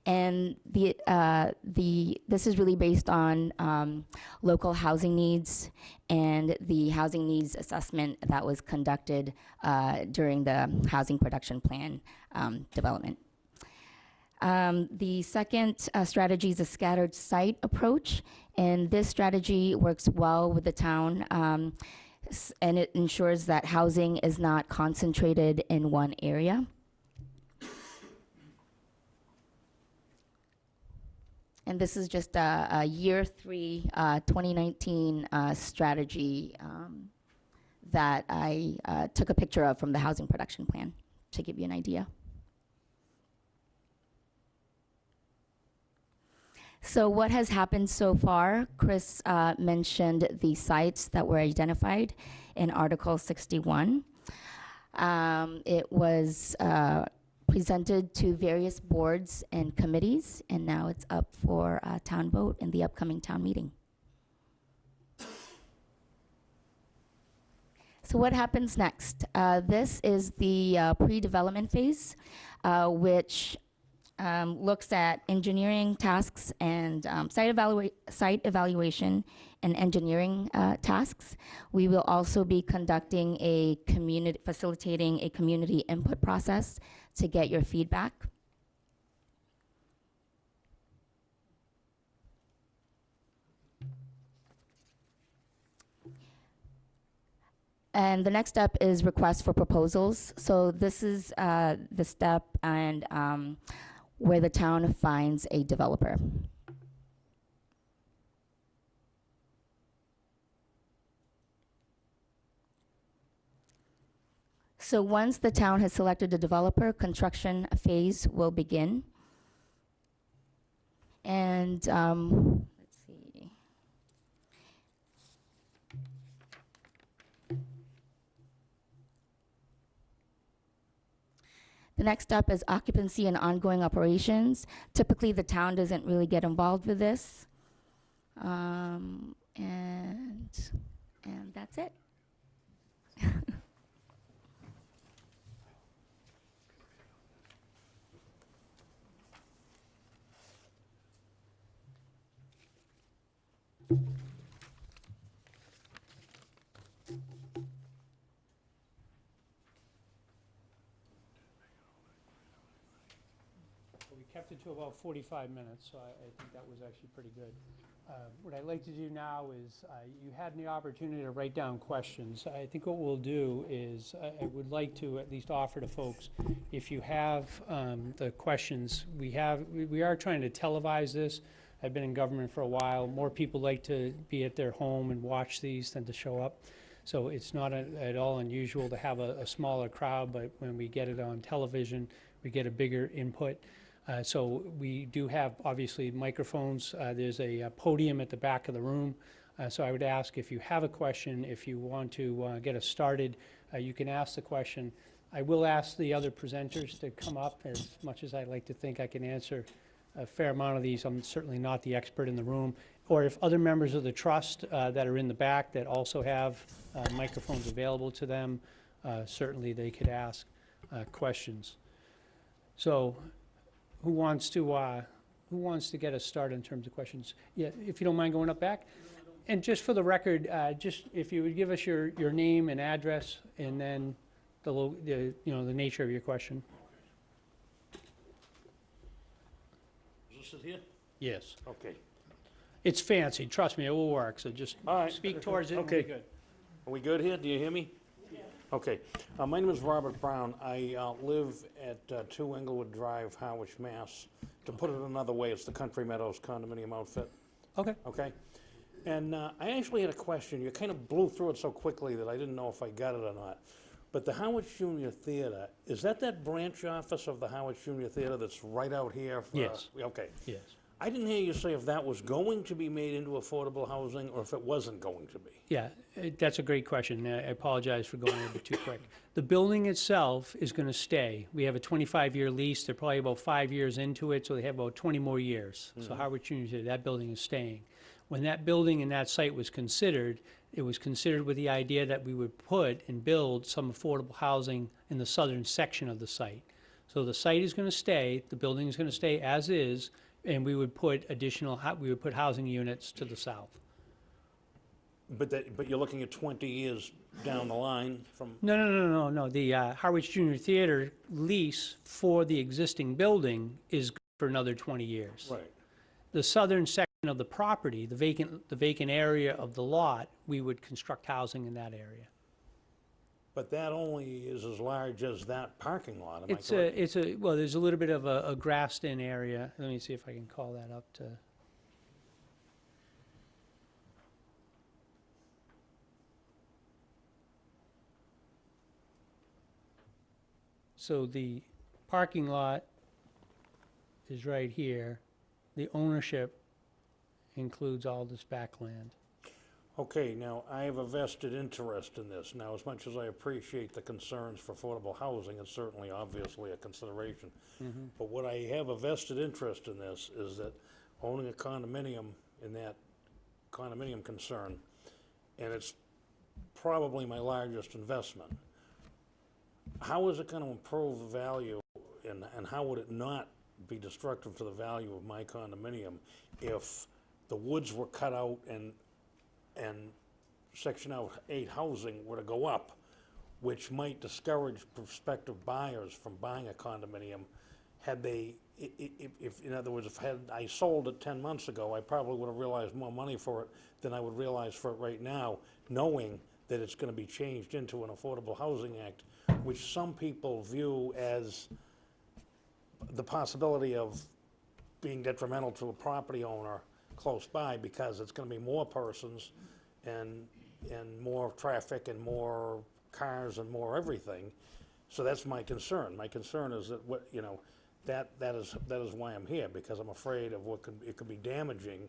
And this is really based on local housing needs and the housing needs assessment that was conducted during the Housing Production Plan development. The second strategy is a scattered site approach, and this strategy works well with the town, and it ensures that housing is not concentrated in one area. And this is just a year 3, 2019 strategy that I took a picture of from the Housing Production Plan to give you an idea. So what has happened so far? Chris mentioned the sites that were identified in Article 61. It was presented to various boards and committees, and now it's up for a town vote in the upcoming town meeting. So what happens next? This is the pre-development phase, which looks at engineering tasks and site evaluation and engineering tasks. We will also be conducting facilitating a community input process to get your feedback. And the next step is request for proposals. So this is the step and where the town finds a developer. So once the town has selected a developer, construction phase will begin. And let's see. The next step is occupancy and ongoing operations. Typically, the town doesn't really get involved with this. And that's it. We kept it to about 45 minutes, so I think that was actually pretty good. What I'd like to do now is, you had the opportunity to write down questions. I think what we'll do is, I would like to at least offer to folks, if you have the questions, we are trying to televise this. I've been in government for a while. More people like to be at their home and watch these than to show up. So it's not at all unusual to have a smaller crowd, but when we get it on television, we get a bigger input. So we do have, obviously, microphones. There's a podium at the back of the room. So I would ask, if you have a question, if you want to get us started, you can ask the question. I will ask the other presenters to come up. As much as I like to think I can answer a fair amount of these, I'm certainly not the expert in the room. Or if other members of the trust that are in the back that also have microphones available to them, certainly they could ask questions. So who wants to get us started in terms of questions? Yeah, if you don't mind going up back. And just for the record, just if you would give us your name and address, and then the nature of your question. Is this it here? Yes. Okay. It's fancy, trust me, it will work, so just All right. speak towards it and Okay. we're good. Are we good here? Do you hear me? Yeah. Okay. My name is Robert Brown. I live at 2 Englewood Drive, Harwich, Mass. To put it another way, it's the Country Meadows condominium outfit. Okay. Okay? And I actually had a question. You kind of blew through it so quickly that I didn't know if I got it or not. But the Harwich Junior Theater, is that branch office of the Harwich Junior Theater that's right out here? Yes. Okay. Yes. I didn't hear you say if that was going to be made into affordable housing or if it wasn't going to be. Yeah, that's a great question. I apologize for going a little bit too quick. The building itself is going to stay. We have a 25-year lease. They're probably about 5 years into it, so they have about 20 more years. So Harwich Junior Theater, that building is staying. When that building and that site was considered, it was considered with the idea that we would put and build some affordable housing in the southern section of the site. So the site is going to stay, the building is going to stay as is, and we would put housing units to the south. But you're looking at 20 years down the line from, No. The Harwich Junior Theater lease for the existing building is for another 20 years. right. The southern section of the property, the vacant area of the lot, we would construct housing in that area. But that only is as large as that parking lot, am I correct? Well, there's a little bit of a grassed-in area. Let me see if I can call that up to. So the parking lot is right here. The ownership includes all this backland. Okay, now, I have a vested interest in this. Now, as much as I appreciate the concerns for affordable housing, it's certainly obviously a consideration. But what I have a vested interest in this is that owning a condominium in that condominium concern, and it's probably my largest investment. How is it going to improve the value, and how would it not be destructive to the value of my condominium if the woods were cut out and Section 8 housing were to go up, which might discourage prospective buyers from buying a condominium? Had they, if in other words, if had I sold it 10 months ago, I probably would have realized more money for it than I would realize for it right now, knowing that it's going to be changed into an Affordable Housing Act, which some people view as the possibility of being detrimental to a property owner close by, because it's going to be more persons and more traffic and more cars and more everything. So that's my concern. My concern is that what, you know, that is why I'm here, because I'm afraid of what it could be damaging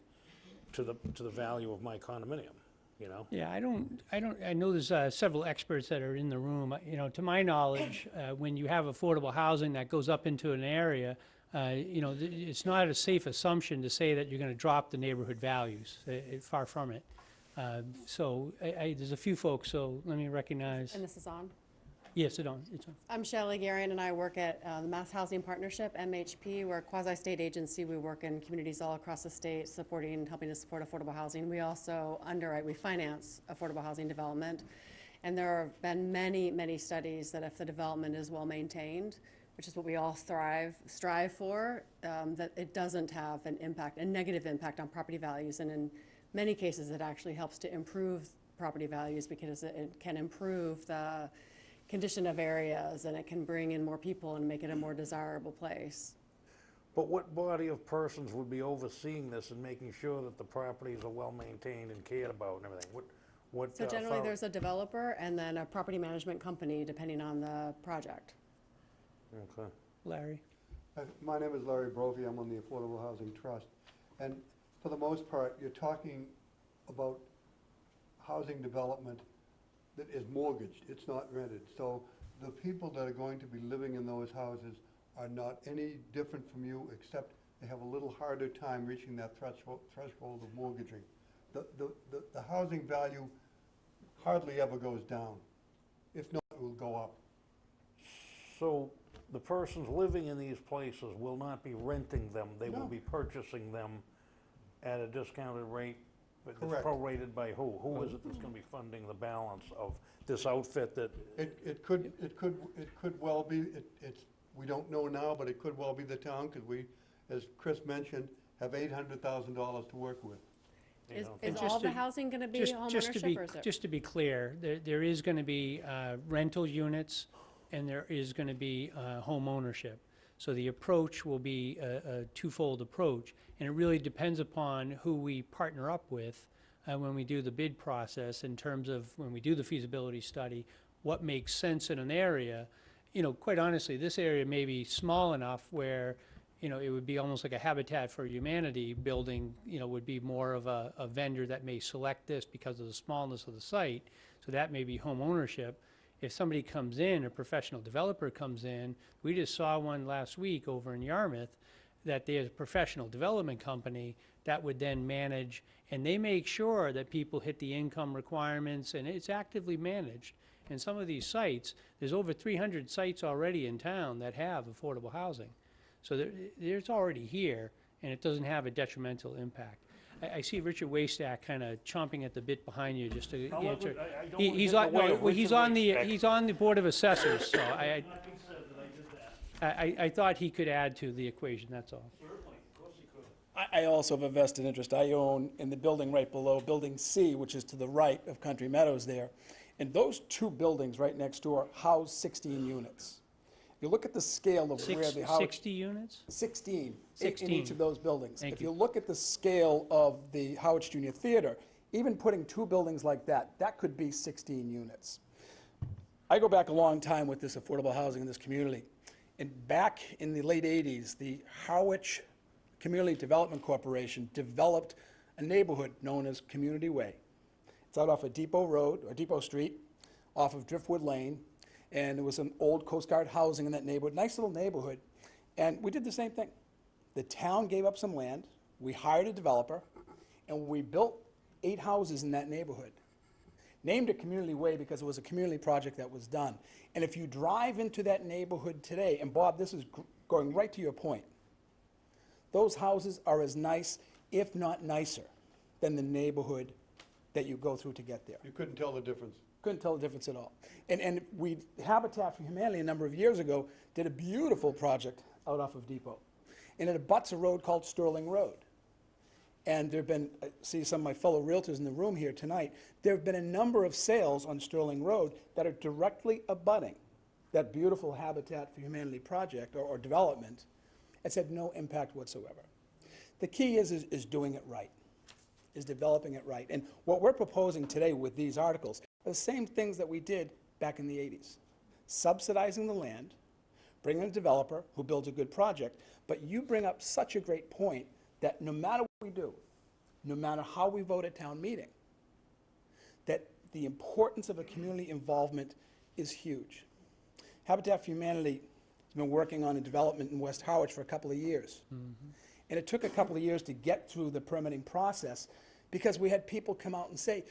to the value of my condominium, you know? Yeah, I know there's several experts that are in the room. You know, to my knowledge, when you have affordable housing that goes up into an area, you know, it's not a safe assumption to say that you're going to drop the neighborhood values. Far from it. So there's a few folks, so let me recognize. And this is on. Yes, it's on. I'm Shelley Garion, and I work at the Mass Housing Partnership, MHP. We're a quasi-state agency. We work in communities all across the state, helping to support affordable housing. We also we finance affordable housing development. And there have been many, many studies that if the development is well maintained, which is what we all strive for, that it doesn't have a negative impact on property values. And in many cases, it actually helps to improve property values because it can improve the condition of areas, and it can bring in more people and make it a more desirable place. But what body of persons would be overseeing this and making sure that the properties are well maintained and cared about and everything? What So generally, there's a developer and then a property management company, depending on the project. Okay. Larry? My name is Larry Brophy, I'm on the Affordable Housing Trust. And for the most part, you're talking about housing development that is mortgaged, it's not rented. So the people that are going to be living in those houses are not any different from you, except they have a little harder time reaching that threshold of mortgaging. The housing value hardly ever goes down. If not, it will go up. So the persons living in these places will not be renting them, they will No. be purchasing them at a discounted rate? But it's Correct. prorated by who? Who is it that's gonna be funding the balance of this outfit that, It could well be, we don't know now, but it could well be the town, because we, as Chris mentioned, have $800,000 to work with. you Is know? And all just the to- housing going to be Just homeownership, or is it? to be clear, there is going to be rental units, and there is going to be home ownership. So the approach will be a twofold approach, and it really depends upon who we partner up with when we do the bid process, in terms of when we do the feasibility study, what makes sense in an area. You know, quite honestly, this area may be small enough where, you know, it would be almost like a Habitat for Humanity building, you know, would be more of a vendor that may select this because of the smallness of the site. So that may be home ownership. If somebody comes in, a professional developer comes in, we just saw one last week over in Yarmouth, that there's a professional development company that would then manage, and they make sure that people hit the income requirements, and it's actively managed. And some of these sites, there's over 300 sites already in town that have affordable housing. So there's already here, and it doesn't have a detrimental impact. I see Richard Waystack kind of chomping at the bit behind you just to answer. He's on the Board of Assessors, so I thought he could add to the equation, that's all. I also have a vested interest. I own in the building right below, Building C, which is to the right of Country Meadows there. And those two buildings right next door house 16 units. You look at the scale of where the house... 60 units? 16 in 16. each of those buildings. Thank If you. you look at the scale of the Harwich Junior Theater, even putting two buildings like that, that could be 16 units. I go back a long time with this affordable housing in this community. And back in the late 80s, the Harwich Community Development Corporation developed a neighborhood known as Community Way. It's out off of Depot Road, or Depot Street, off of Driftwood Lane. And there was some old Coast Guard housing in that neighborhood, nice little neighborhood. And we did the same thing. The town gave up some land, we hired a developer, and we built 8 houses in that neighborhood. Named it Community Way because it was a community project that was done. And if you drive into that neighborhood today, and Bob, this is going right to your point, those houses are as nice, if not nicer, than the neighborhood that you go through to get there. You couldn't tell the difference. Couldn't tell the difference at all. And Habitat for Humanity a number of years ago did a beautiful project out off of Depot. And it abuts a road called Sterling Road. And there have been, I see some of my fellow realtors in the room here tonight, there have been a number of sales on Sterling Road that are directly abutting that beautiful Habitat for Humanity project or development. It's had no impact whatsoever. The key is doing it right, is developing it right. And what we're proposing today with these articles are the same things that we did back in the 80s, subsidizing the land, bringing a developer who builds a good project. But you bring up such a great point that no matter what we do, no matter how we vote at town meeting, that the importance of a community involvement is huge. Habitat for Humanity has been working on a development in West Harwich for a couple of years. And it took a couple of years to get through the permitting process because we had people come out and say,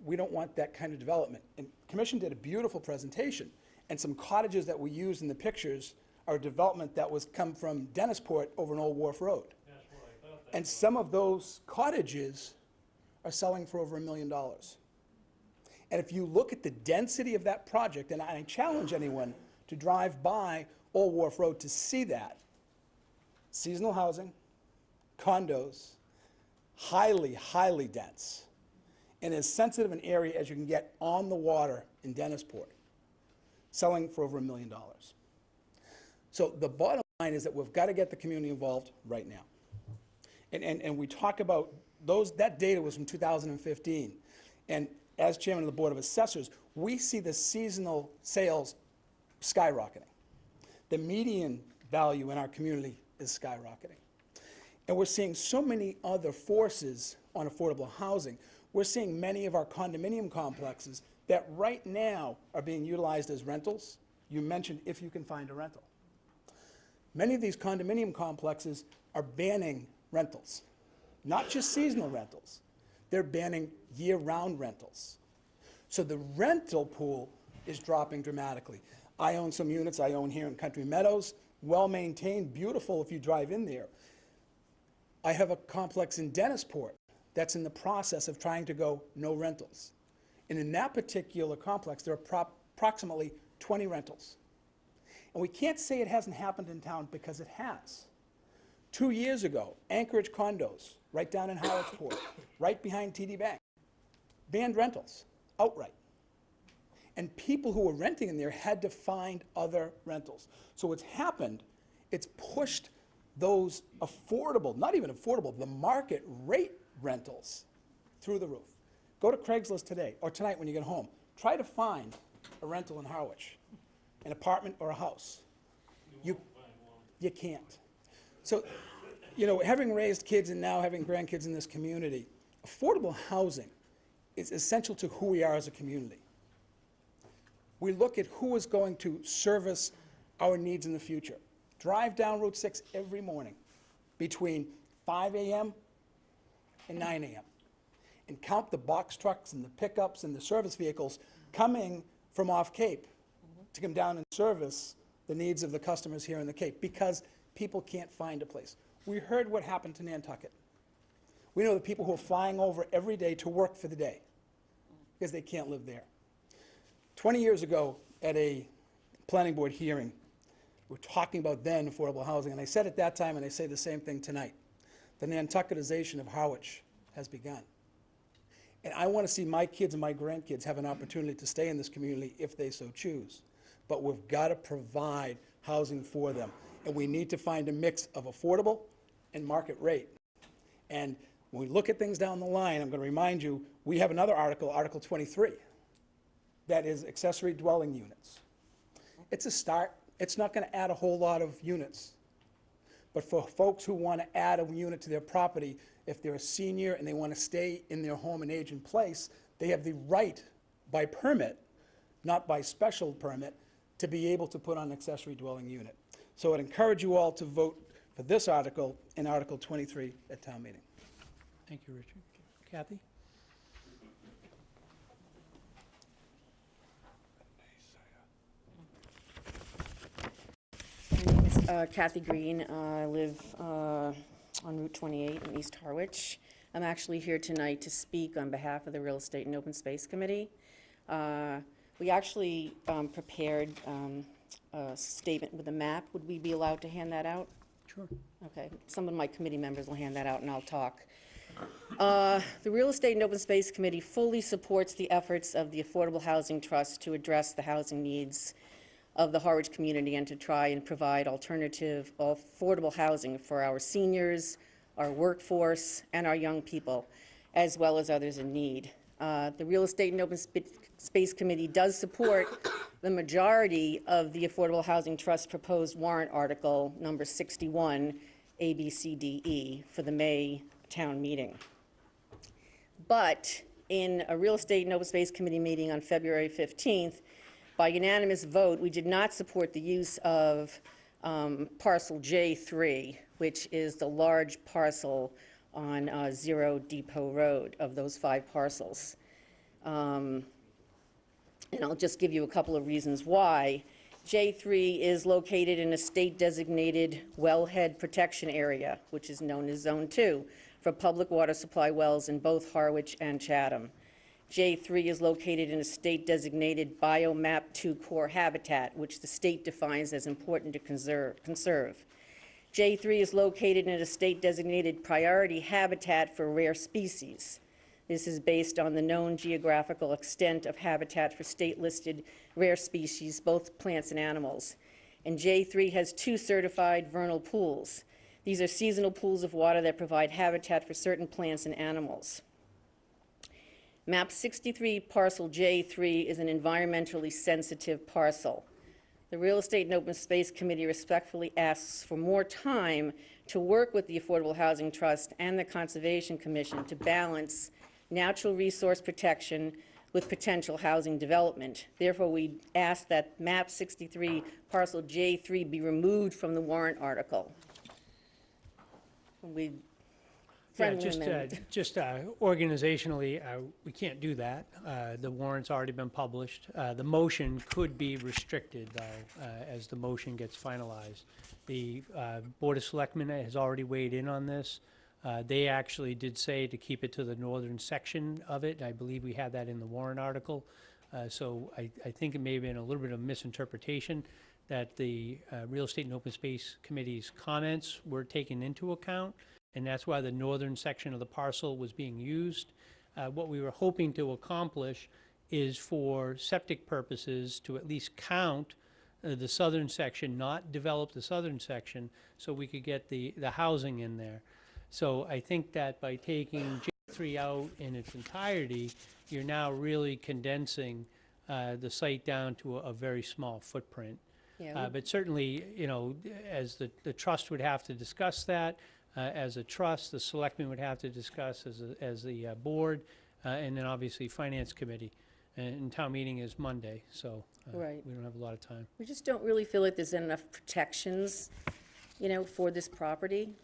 we don't want that kind of development. And the Commission did a beautiful presentation, and some cottages that we used in the pictures are a development that was come from Dennisport over an Old Wharf Road. And some of those cottages are selling for over $1 million. And if you look at the density of that project, and I challenge anyone to drive by Old Wharf Road to see that, seasonal housing, condos, highly, highly dense, and as sensitive an area as you can get on the water in Dennisport, selling for over $1 million. So the bottom line is that we've got to get the community involved right now. And we talk about that data was from 2015. And as chairman of the Board of Assessors, we see the seasonal sales skyrocketing. The median value in our community is skyrocketing. And we're seeing so many other forces on affordable housing. We're seeing many of our condominium complexes that right now are being utilized as rentals. You mentioned if you can find a rental. Many of these condominium complexes are banning rentals, not just seasonal rentals. They're banning year-round rentals. So the rental pool is dropping dramatically. I own some units I own here in Country Meadows, well-maintained, beautiful if you drive in there. I have a complex in Dennisport that's in the process of trying to go no rentals. And in that particular complex, there are approximately 20 rentals. And we can't say it hasn't happened in town because it has. 2 years ago, Anchorage Condos, right down in Harwichport, right behind TD Bank, banned rentals outright. And people who were renting in there had to find other rentals. So what's happened, it's pushed those affordable, not even affordable, the market rate rentals through the roof. Go to Craigslist today or tonight when you get home. Try to find a rental in Harwich, an apartment or a house. You can't. So, you know, having raised kids and now having grandkids in this community, affordable housing is essential to who we are as a community. We look at who is going to service our needs in the future. Drive down Route 6 every morning between 5 a.m. and 9 a.m. and count the box trucks and the pickups and the service vehicles coming from off Cape to come down and service the needs of the customers here in the Cape because people can't find a place. We heard what happened to Nantucket. We know the people who are flying over every day to work for the day because they can't live there. 20 years ago at a planning board hearing, we were talking about then affordable housing, and I said at that time, and I say the same thing tonight, the Nantucketization of Harwich has begun. And I want to see my kids and my grandkids have an opportunity to stay in this community if they so choose. But we've got to provide housing for them. And we need to find a mix of affordable and market rate. And when we look at things down the line, I'm going to remind you, we have another article, Article 23, that is accessory dwelling units. It's a start. It's not going to add a whole lot of units. But for folks who want to add a unit to their property, if they're a senior and they want to stay in their home and age in place, they have the right by permit, not by special permit, to be able to put on an accessory dwelling unit. So I'd encourage you all to vote for this article in Article 23 at town meeting. Thank you, Richard. Kathy? My name is Kathy Green. I live on Route 28 in East Harwich. I'm actually here tonight to speak on behalf of the Real Estate and Open Space Committee. We actually prepared a statement with a map. Would we be allowed to hand that out? Sure. Okay. Some of my committee members will hand that out and I'll talk. The Real Estate and Open Space Committee fully supports the efforts of the Affordable Housing Trust to address the housing needs of the Harwich community and to try and provide alternative affordable housing for our seniors, our workforce, and our young people, as well as others in need. The Real Estate and Open Space Committee does support the majority of the Affordable Housing Trust proposed warrant article number 61, A, B, C, D, E, for the May town meeting. But in a Real Estate and Open Space Committee meeting on February 15th, by unanimous vote, we did not support the use of parcel J3, which is the large parcel on Zero Depot Road of those 5 parcels. And I'll just give you a couple of reasons why. J3 is located in a state-designated wellhead protection area, which is known as Zone 2, for public water supply wells in both Harwich and Chatham. J3 is located in a state-designated Biomap 2 core habitat, which the state defines as important to conserve. J3 is located in a state-designated priority habitat for rare species. This is based on the known geographical extent of habitat for state-listed rare species, both plants and animals. And J3 has 2 certified vernal pools. These are seasonal pools of water that provide habitat for certain plants and animals. Map 63 parcel J3 is an environmentally sensitive parcel. The Real Estate and Open Space Committee respectfully asks for more time to work with the Affordable Housing Trust and the Conservation Commission to balance natural resource protection with potential housing development. Therefore, we ask that map 63 parcel J3 be removed from the warrant article. Organizationally, we can't do that. The warrant's already been published. The motion could be restricted, though, as the motion gets finalized. The Board of Selectmen has already weighed in on this. They actually did say to keep it to the northern section of it. I believe we had that in the warrant article. So I think it may have been a little bit of misinterpretation that the Real Estate and Open Space Committee's comments were taken into account, and that's why the northern section of the parcel was being used. What we were hoping to accomplish is for septic purposes to at least count the southern section, not develop the southern section, so we could get the housing in there. So I think that by taking J3 out in its entirety, you're now really condensing the site down to a very small footprint. Yeah, But certainly, you know, as the trust would have to discuss that, as a trust, the selectmen would have to discuss as the board, and then obviously Finance Committee. And town meeting is Monday, so Right. we don't have a lot of time. We just don't really feel like there's enough protections, you know, for this property.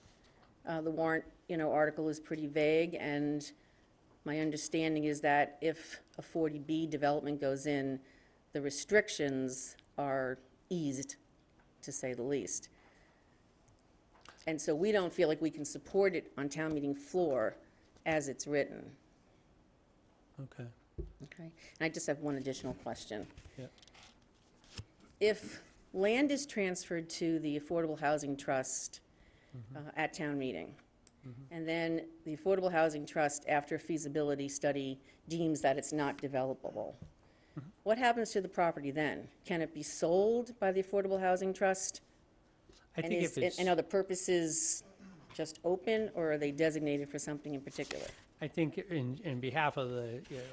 The warrant, you know, article is pretty vague, and my understanding is that if a 40B development goes in, the restrictions are eased, to say the least. And so we don't feel like we can support it on town meeting floor as it's written. Okay. Okay, and I just have one additional question. Yep. If land is transferred to the Affordable Housing Trust at town meeting, and then the Affordable Housing Trust, after a feasibility study, deems that it's not developable, what happens to the property then? Can it be sold by the Affordable Housing Trust? I think if it's, And are the purposes just open, or are they designated for something in particular? I think in behalf of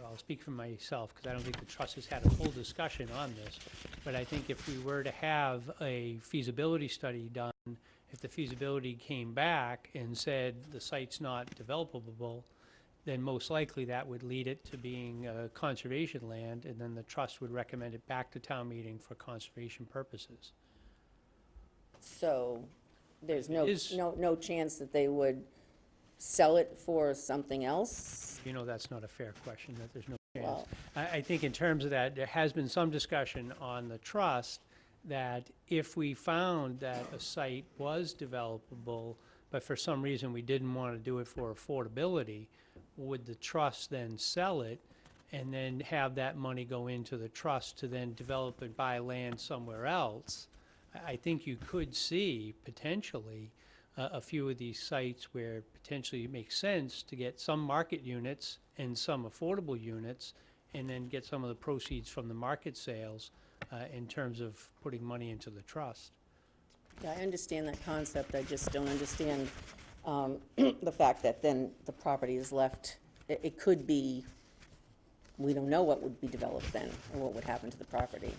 I'll speak for myself, because I don't think the trust has had a full discussion on this, but I think if we were to have a feasibility study done, if the feasibility came back and said the site's not developable, then most likely that would lead it to being conservation land, and then the trust would recommend it back to town meeting for conservation purposes. So there's no Is- no chance that they would sell it for something else? You know, that's not a fair question, that there's no chance. Well, I think in terms of that, there has been some discussion on the trust that if we found that a site was developable, but for some reason we didn't want to do it for affordability, would the trust then sell it and then have that money go into the trust to then develop and buy land somewhere else? I think you could see potentially a few of these sites where potentially it makes sense to get some market units and some affordable units, and then get some of the proceeds from the market sales in terms of putting money into the trust. yeah, I understand that concept, I just don't understand the fact that then the property is left, it could be we don't know what would be developed then, or what would happen to the property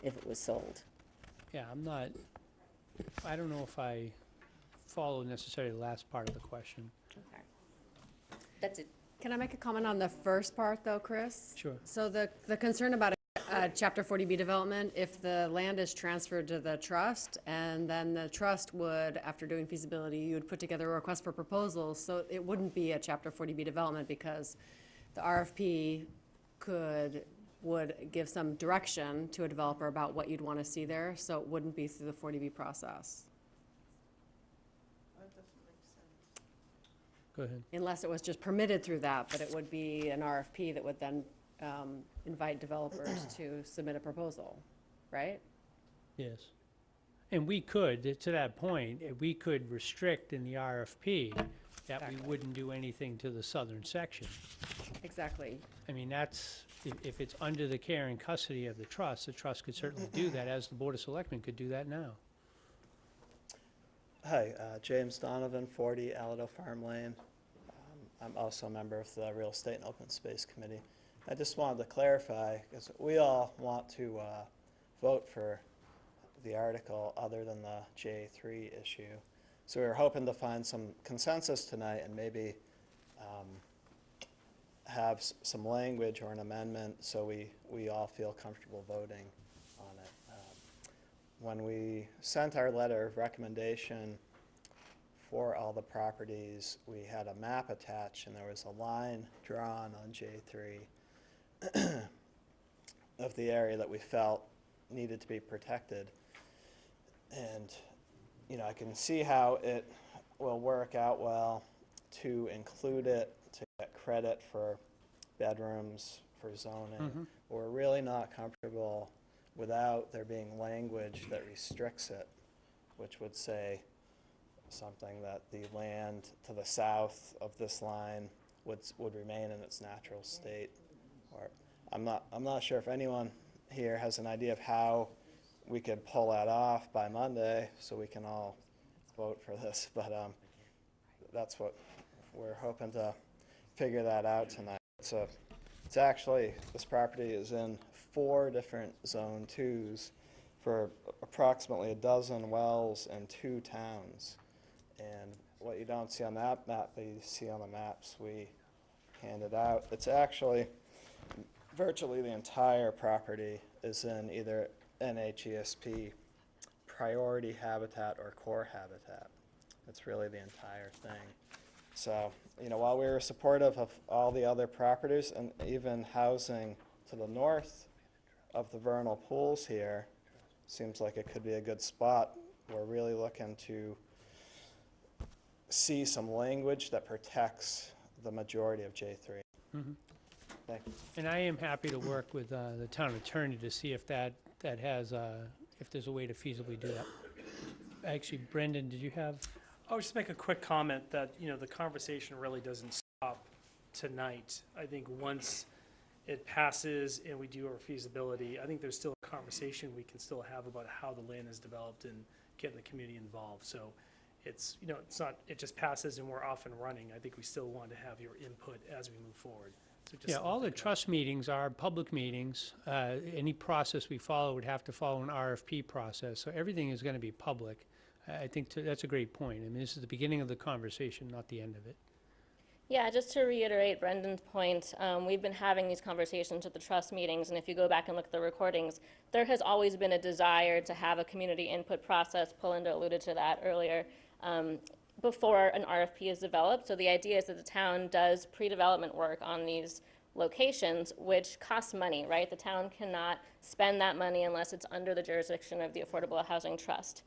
if it was sold. Yeah, I don't know if I follow necessarily the last part of the question. Okay. That's it. Can I make a comment on the first part, though, Chris? Sure. So the concern about a Chapter 40B development, if the land is transferred to the trust, and then the trust would, after doing feasibility, you would put together a request for proposals, so it wouldn't be a Chapter 40B development because the RFP would give some direction to a developer about what you'd want to see there, so it wouldn't be through the 40B process. Go ahead. Unless it was just permitted through that, but it would be an RFP that would then invite developers to submit a proposal, right? Yes. And we could, to that point, we could restrict in the RFP that we Exactly. wouldn't do anything to the southern section. Exactly. I mean, that's, if it's under the care and custody of the trust could certainly do that, as the Board of Selectmen could do that now. Hi, James Donovan, 40 Allado Farm Lane. I'm also a member of the Real Estate and Open Space Committee. I just wanted to clarify, because we all want to vote for the article other than the J3 issue. So we were hoping to find some consensus tonight and maybe have some language or an amendment so we all feel comfortable voting on it. When we sent our letter of recommendation for all the properties, we had a map attached and there was a line drawn on J3 of the area that we felt needed to be protected. And, you know, I can see how it will work out well to include it, to get credit for bedrooms, for zoning. But we're really not comfortable without there being language that restricts it, which would say something that the land to the south of this line would remain in its natural state. Or I'm not sure if anyone here has an idea of how we could pull that off by Monday so we can all vote for this, but that's what we're hoping to figure that out tonight. It's actually, this property is in 4 different Zone 2s for approximately a dozen wells in 2 towns. And what you don't see on that map, but you see on the maps we handed out, it's actually virtually the entire property is in either NHESP priority habitat or core habitat. It's really the entire thing. So, you know, while we were supportive of all the other properties and even housing to the north of the vernal pools here, seems like it could be a good spot. We're really looking to see some language that protects the majority of J3. Thank you. And I am happy to work with the town attorney to see if that has, if there's a way to feasibly do that. Actually, Brendan, did you have? I'll just make a quick comment that, you know, the conversation really doesn't stop tonight. I think once it passes and we do our feasibility, I think there's still a conversation we can still have about how the land is developed and getting the community involved. So it's, you know, it's not, it just passes and we're off and running. I think we still want to have your input as we move forward. So just Yeah, all the something to think trust meetings are public meetings. Any process we follow would have to follow an RFP process, so everything is going to be public. I think that's a great point. I mean, this is the beginning of the conversation, not the end of it. Yeah, just to reiterate Brendan's point, we've been having these conversations at the trust meetings, and if you go back and look at the recordings, there has always been a desire to have a community input process. Pelinda alluded to that earlier, before an RFP is developed. So the idea is that the town does pre-development work on these locations, which costs money, right? The town cannot spend that money unless it's under the jurisdiction of the Affordable Housing Trust.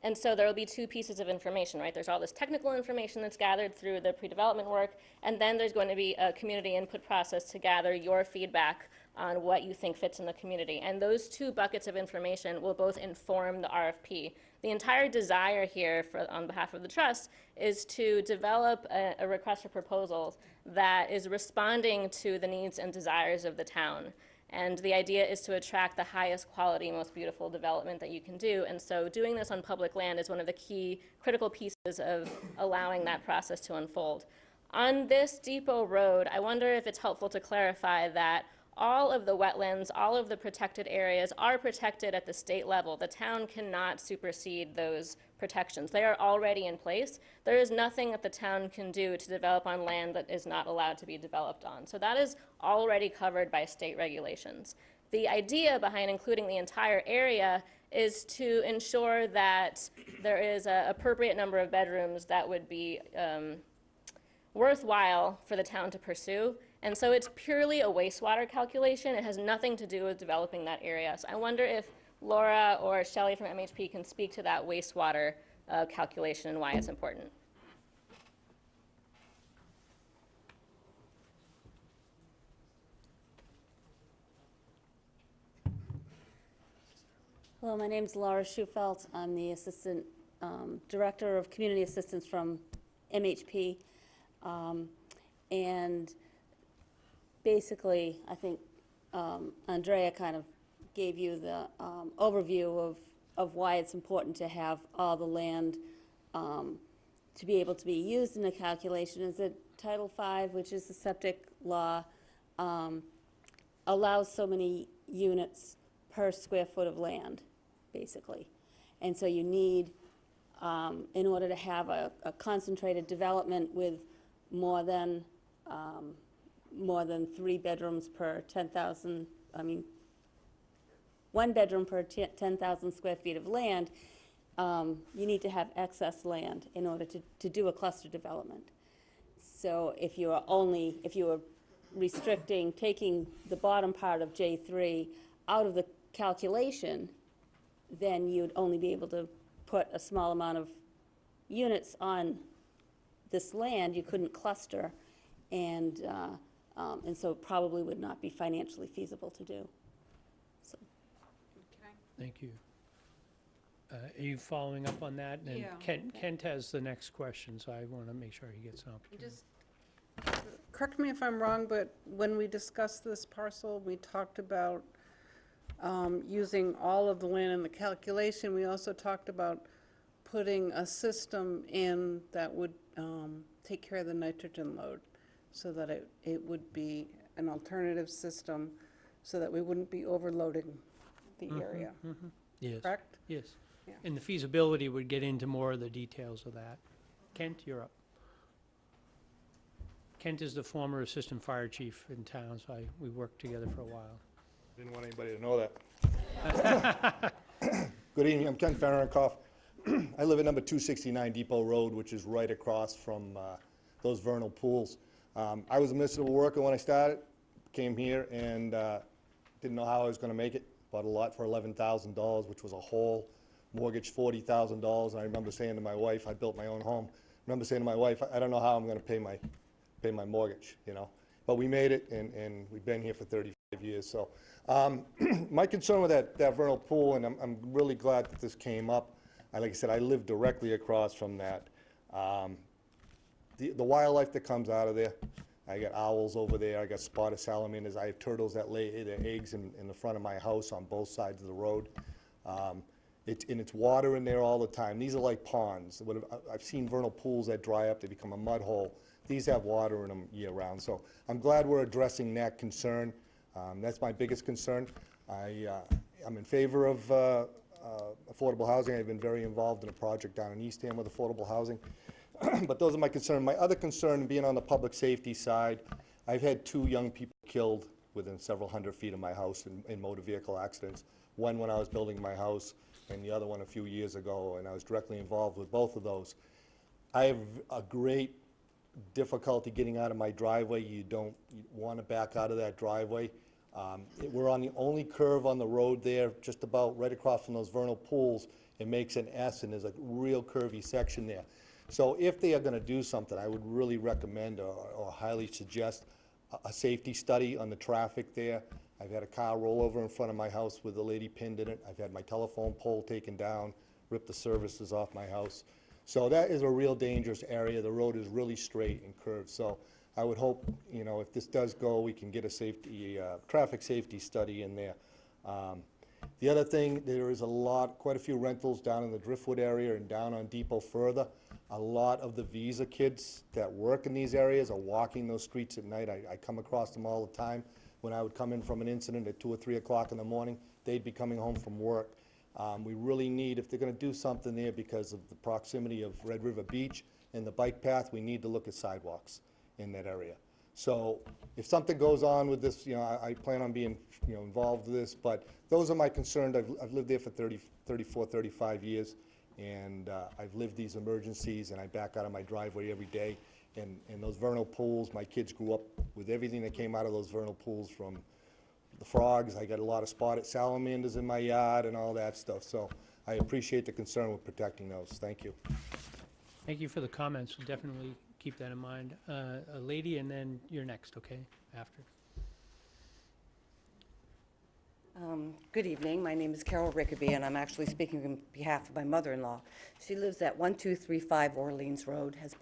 And so there will be 2 pieces of information, right? There's all this technical information that's gathered through the pre-development work, and then there's going to be a community input process to gather your feedback on what you think fits in the community. And those 2 buckets of information will both inform the RFP. The entire desire here on behalf of the trust is to develop a request for proposals that is responding to the needs and desires of the town. And the idea is to attract the highest quality, most beautiful development that you can do. And so doing this on public land is one of the key critical pieces of allowing that process to unfold. On this Depot Road, I wonder if it's helpful to clarify that all of the wetlands, all of the protected areas are protected at the state level. The town cannot supersede those protections. They are already in place. There is nothing that the town can do to develop on land that is not allowed to be developed on. So that is already covered by state regulations. The idea behind including the entire area is to ensure that there is an appropriate number of bedrooms that would be worthwhile for the town to pursue. And so it's purely a wastewater calculation. It has nothing to do with developing that area. So I wonder if Laura or Shelley from MHP can speak to that wastewater calculation and why it's important. Hello, my name's Laura Schufelt. I'm the Assistant Director of Community Assistance from MHP. And basically, I think Andrea kind of gave you the overview of why it's important to have all the land to be able to be used in the calculation. Is that Title V, which is the septic law, allows so many units per square foot of land, basically. And so you need, in order to have a concentrated development with more than 3 bedrooms per 10,000, I mean, 1 bedroom per 10,000 square feet of land, you need to have excess land in order to do a cluster development. So if you were restricting, taking the bottom part of J3 out of the calculation, then you'd only be able to put a small amount of units on this land. You couldn't cluster, and so it probably would not be financially feasible to do. So. Thank you. Are you following up on that? And Yeah. Kent has the next question, so I want to make sure he gets an opportunity. Just correct me if I'm wrong, but when we discussed this parcel, we talked about using all of the land in the calculation. We also talked about putting a system in that would take care of the nitrogen load, so that it would be an alternative system, so that we wouldn't be overloading the area. Yes. Correct? Yes. Yeah. And the feasibility would get into more of the details of that. Kent, you're up. Kent is the former assistant fire chief in town, so we worked together for a while. Didn't want anybody to know that. Good evening, I'm Ken Ferenckoff. I live at number 269 Depot Road, which is right across from those vernal pools. I was a municipal worker when I started, came here and didn't know how I was going to make it. Bought a lot for $11,000, which was a whole mortgage, $40,000. And I remember saying to my wife, I built my own home. I remember saying to my wife, I don't know how I'm going to pay my mortgage, you know. But we made it, and we've been here for 35 years. So my concern with that vernal pool, and I'm really glad that this came up. Like I said, I live directly across from that. The wildlife that comes out of there, I got owls over there, I got spotted salamanders, I have turtles that lay their eggs in the front of my house on both sides of the road. It's water in there all the time. These are like ponds. I've seen vernal pools that dry up, they become a mud hole. These have water in them year round. So I'm glad we're addressing that concern. That's my biggest concern. I'm in favor of affordable housing. I've been very involved in a project down in Eastham with affordable housing. But those are my concerns. My other concern, being on the public safety side, I've had 2 young people killed within several hundred feet of my house in motor vehicle accidents. One when I was building my house, and the other one a few years ago, and I was directly involved with both of those. I have a great difficulty getting out of my driveway. You want to back out of that driveway. We're on the only curve on the road there, just about right across from those vernal pools. It makes an S, and there's a real curvy section there. So if they are going to do something, I would really recommend or highly suggest a safety study on the traffic there. I've had a car roll over in front of my house with a lady pinned in it. I've had my telephone pole taken down, ripped the services off my house. So that is a real dangerous area. The road is really straight and curved. So I would hope, you know, if this does go, we can get a traffic safety study in there. The other thing, there is quite a few rentals down in the Driftwood area and down on Depot further. A lot of the visa kids that work in these areas are walking those streets at night. I come across them all the time. When I would come in from an incident at 2 or 3 o'clock in the morning, they'd be coming home from work. We really need, if they're gonna do something there because of the proximity of Red River Beach and the bike path, we need to look at sidewalks in that area. So if something goes on with this, I plan on being, involved with this, but those are my concerns. I've lived there for 34, 35 years, and I've lived these emergencies, and I back out of my driveway every day. And those vernal pools, my kids grew up with everything that came out of those vernal pools, from the frogs. I got a lot of spotted salamanders in my yard and all that stuff. So I appreciate the concern with protecting those. Thank you. Thank you for the comments. We'll definitely keep that in mind. A lady, and then you're next, okay, after. Good evening. My name is Carol Rickaby, and I'm actually speaking on behalf of my mother-in-law. She lives at 1235 Orleans Road, has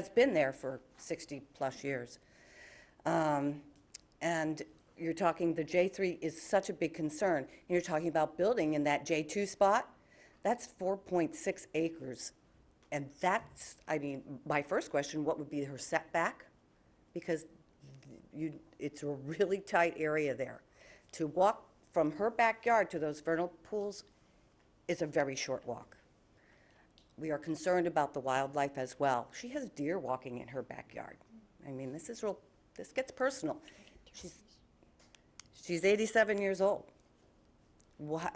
been there for 60-plus years. And you're talking, the J3 is such a big concern. You're talking about building in that J2 spot. That's 4.6 acres. And that's, my first question, what would be her setback? Because it's a really tight area there. To walk from her backyard to those vernal pools is a very short walk. We are concerned about the wildlife as well. She has deer walking in her backyard. This gets personal. She's 87 years old.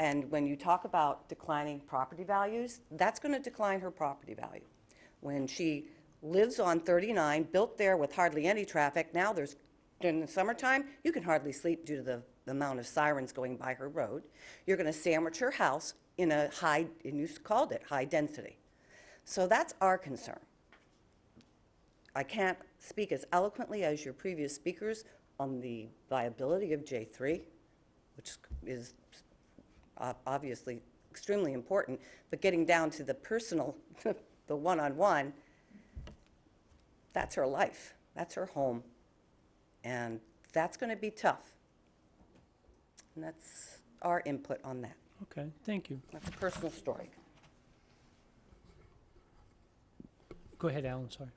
And when you talk about declining property values, that's going to decline her property value. When she lives on 39, built there with hardly any traffic, now during the summertime, you can hardly sleep due to the amount of sirens going by her road. You're going to sandwich her house in a high, and you called it high density. So that's our concern. I can't speak as eloquently as your previous speakers on the viability of J3, which is obviously extremely important, but getting down to the personal, the one-on-one, that's her life, that's her home, and that's going to be tough. And that's our input on that. Okay, thank you. That's a personal story. Go ahead, Alan, sorry.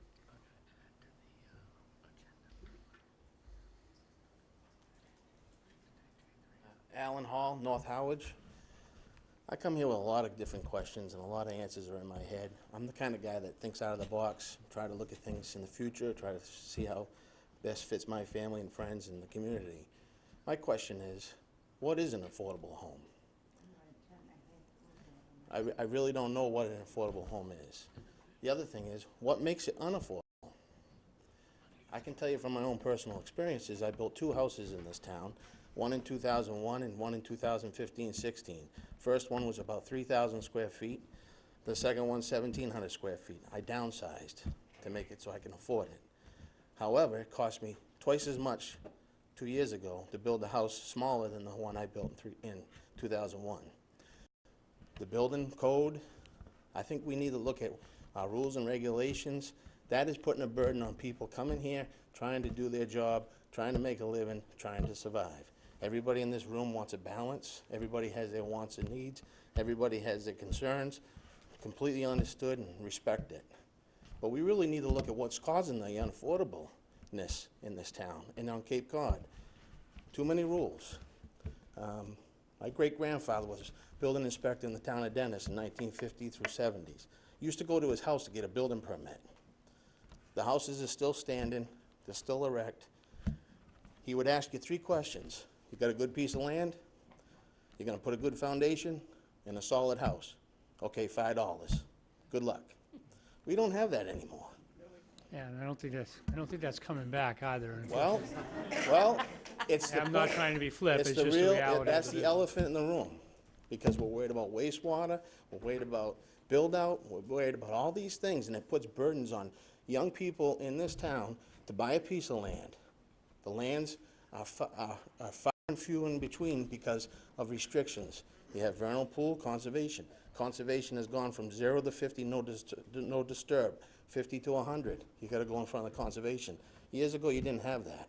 Alan Hall, North Harwich. I come here with a lot of different questions, and a lot of answers are in my head. I'm the kind of guy that thinks out of the box, try to look at things in the future, try to see how best fits my family and friends and the community. My question is, what is an affordable home? I really don't know what an affordable home is. The other thing is, what makes it unaffordable? I can tell you from my own personal experiences, I built 2 houses in this town, one in 2001 and one in 2015-16. First one was about 3,000 square feet. The second one, 1,700 square feet. I downsized to make it so I can afford it. However, it cost me twice as much 2 years ago to build a house smaller than the one I built in 2001. The building code, I think we need to look at our rules and regulations. That is putting a burden on people coming here, trying to do their job, trying to make a living, trying to survive. Everybody in this room wants a balance. Everybody has their wants and needs. Everybody has their concerns, completely understood and respect it. But we really need to look at what's causing the unaffordableness in this town and on Cape Cod. Too many rules. My great-grandfather was building inspector in the town of Dennis in 1950 through 70s. Used to go to his house to get a building permit. The houses are still standing, they're still erect. He would ask you 3 questions. You got a good piece of land? You're gonna put a good foundation and a solid house. Okay, $5. Good luck. We don't have that anymore. Yeah, and I don't think that's coming back either. Well, it's the I'm not trying to be flip, it's the just the real, reality. that's the elephant in the room, because we're worried about wastewater, we're worried about build-out, we're worried about all these things, and it puts burdens on young people in this town to buy a piece of land. The lands are far and few in between because of restrictions. You have vernal pool conservation. Conservation has gone from 0 to 50, no disturb. 50 to 100, you gotta go in front of the conservation. Years ago, you didn't have that.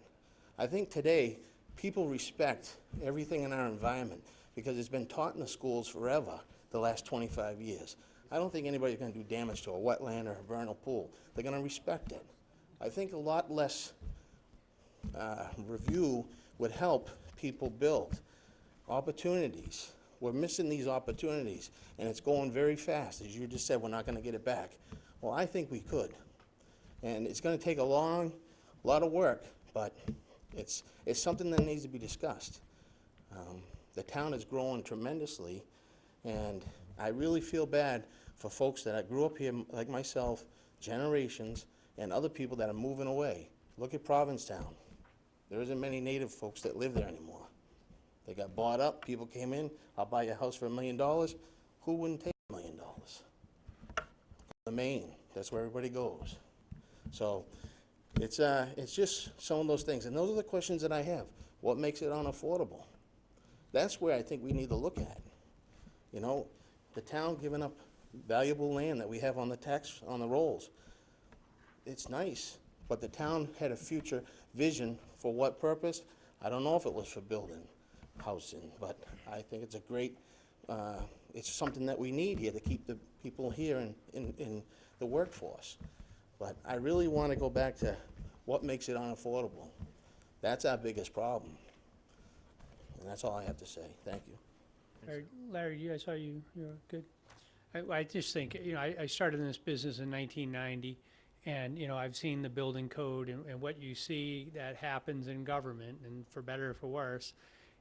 I think today, people respect everything in our environment. because it's been taught in the schools forever, the last 25 years. I don't think anybody's going to do damage to a wetland or a vernal pool. They're going to respect it. I think a lot less review would help people build opportunities. We're missing these opportunities, and it's going very fast. As you just said, we're not going to get it back. Well, I think we could. And it's going to take a lot of work, but it's something that needs to be discussed. The town is growing tremendously, and I really feel bad for folks that grew up here, like myself, generations, and other people that are moving away. Look at Provincetown. There isn't many native folks that live there anymore. They got bought up, people came in, I'll buy your house for $1 million. Who wouldn't take $1 million? The Maine, that's where everybody goes. So it's just some of those things. And those are the questions that I have. What makes it unaffordable? That's where I think we need to look at. You know, the town giving up valuable land that we have on the rolls. It's nice, but the town had a future vision for what purpose? I don't know if it was for building housing, but I think it's a great, it's something that we need here to keep the people here in the workforce. But I really want to go back to what makes it unaffordable. That's our biggest problem. And that's all I have to say. Thank you. Larry, I saw you're good. I just think, you know, I started in this business in 1990, and, you know, I've seen the building code and what you see that happens in government, and for better or for worse,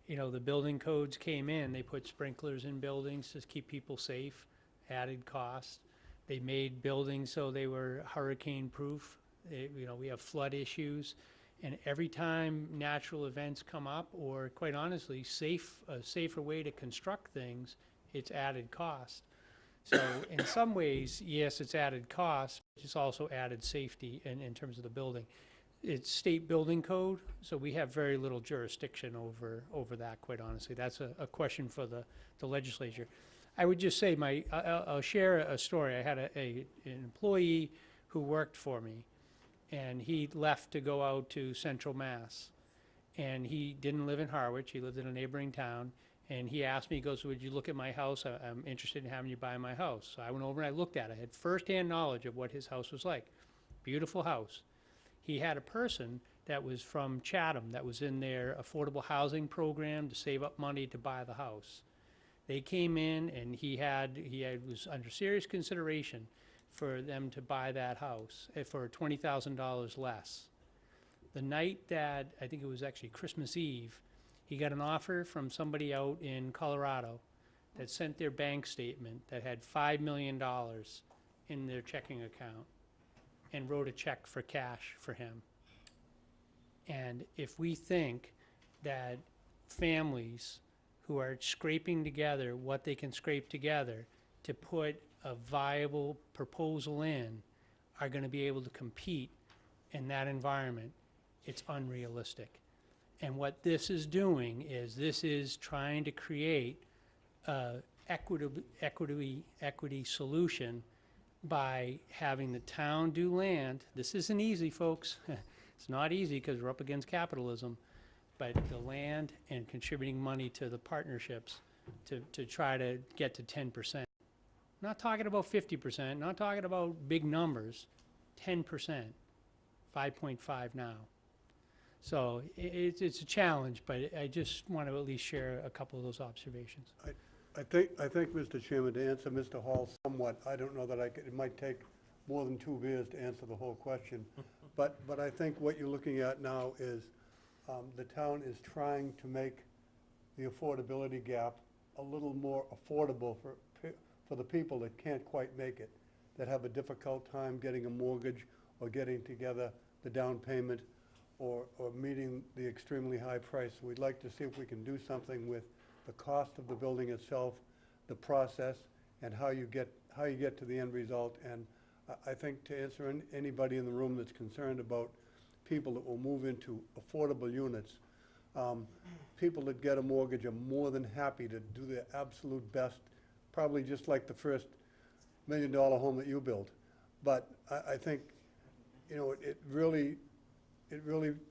you know, the building codes came in, they put sprinklers in buildings to keep people safe, added cost. They made buildings so they were hurricane proof. You know, we have flood issues, and every time natural events come up, or quite honestly, a safer way to construct things, it's added cost. So in some ways, yes, it's added cost, but it's also added safety in terms of the building. It's state building code, so we have very little jurisdiction over that, quite honestly. That's a question for the legislature. I would just say I'll share a story. I had an employee who worked for me, and he left to go out to Central Mass. And he didn't live in Harwich, he lived in a neighboring town. And he asked me, he goes, would you look at my house? I'm interested in having you buy my house. So I went over and I looked at it. I had firsthand knowledge of what his house was like. Beautiful house. He had a person that was from Chatham that was in their affordable housing program to save up money to buy the house. They came in, and he was under serious consideration for them to buy that house for $20,000 less. The night that, I think it was actually Christmas Eve, he got an offer from somebody out in Colorado that sent their bank statement that had $5 million in their checking account and wrote a check for cash for him. And if we think that families who are scraping together what they can scrape together to put a viable proposal in are going to be able to compete in that environment, it's unrealistic. And what this is doing is this is trying to create an equity solution by having the town do land. This isn't easy, folks. It's not easy because we're up against capitalism, but the land and contributing money to the partnerships to try to get to 10%. Not talking about 50%, not talking about big numbers, 10%, 5.5 now. So it's a challenge, but I just want to at least share a couple of those observations. I think, Mr. Chairman, to answer Mr. Hall somewhat, I don't know that it might take more than 2 beers to answer the whole question. But I think what you're looking at now is the town is trying to make the affordability gap a little more affordable for the people that can't quite make it, that have a difficult time getting a mortgage or getting together the down payment or meeting the extremely high price. We'd like to see if we can do something with the cost of the building itself, the process, and how you get to the end result. And I think to answer anybody in the room that's concerned about people that will move into affordable units, people that get a mortgage are more than happy to do their absolute best, probably just like the first $1 million home that you built. But I think, you know, it really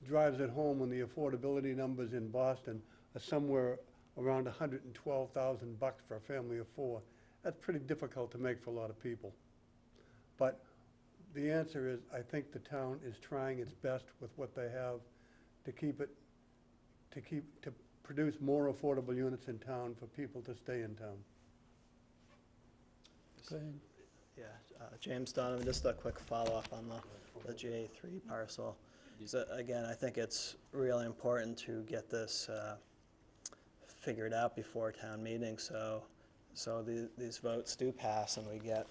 drives it home when the affordability numbers in Boston are somewhere around $112,000 for a family of 4. That's pretty difficult to make for a lot of people. But the answer is, I think the town is trying its best with what they have to produce more affordable units in town for people to stay in town. Go ahead. Yeah, James Donovan, just a quick follow-up on the J3 parcel. So again, I think it's really important to get this figured out before town meeting, so these votes do pass and we get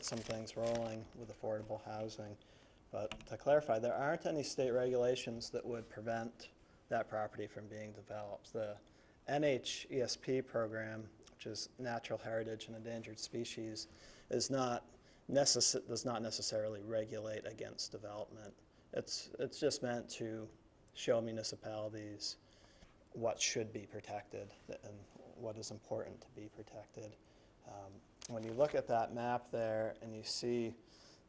some things rolling with affordable housing. But to clarify, there aren't any state regulations that would prevent that property from being developed. The NHESP program, which is Natural Heritage and Endangered Species, does not necessarily regulate against development. It's just meant to show municipalities what should be protected and what is important to be protected. When you look at that map there and you see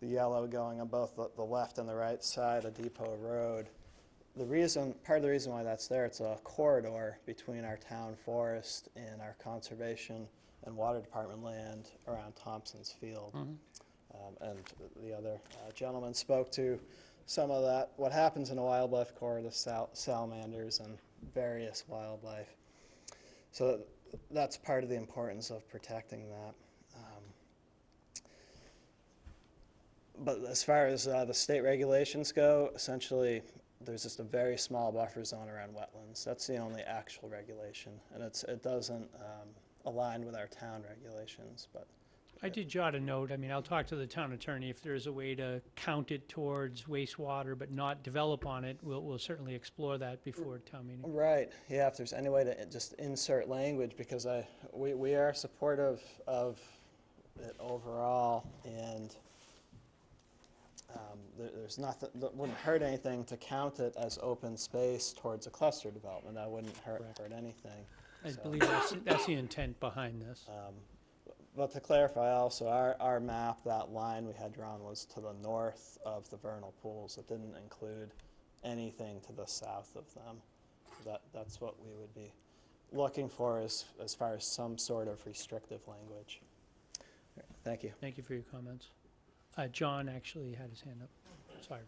the yellow going on both the left and the right side of Depot Road, part of the reason why that's there, it's a corridor between our town forest and our conservation and water department land around Thompson's Field. And the other gentleman spoke to some of that, what happens in a wildlife corridor, the salamanders and various wildlife. So that's part of the importance of protecting that. But as far as the state regulations go, essentially there's just a very small buffer zone around wetlands. That's the only actual regulation, and it doesn't align with our town regulations. But I did jot a note. I mean, I'll talk to the town attorney if there's a way to count it towards wastewater but not develop on it. We'll certainly explore that before town meeting. Right. Yeah, if there's any way to just insert language, because we are supportive of it overall, and there's nothing that wouldn't hurt anything to count it as open space towards a cluster development. That wouldn't hurt anything. I believe that's the intent behind this. But to clarify also, our map, that line we had drawn was to the north of the vernal pools. It didn't include anything to the south of them. That's what we would be looking for as far as some sort of restrictive language. Thank you. Thank you for your comments. John actually had his hand up. Sorry,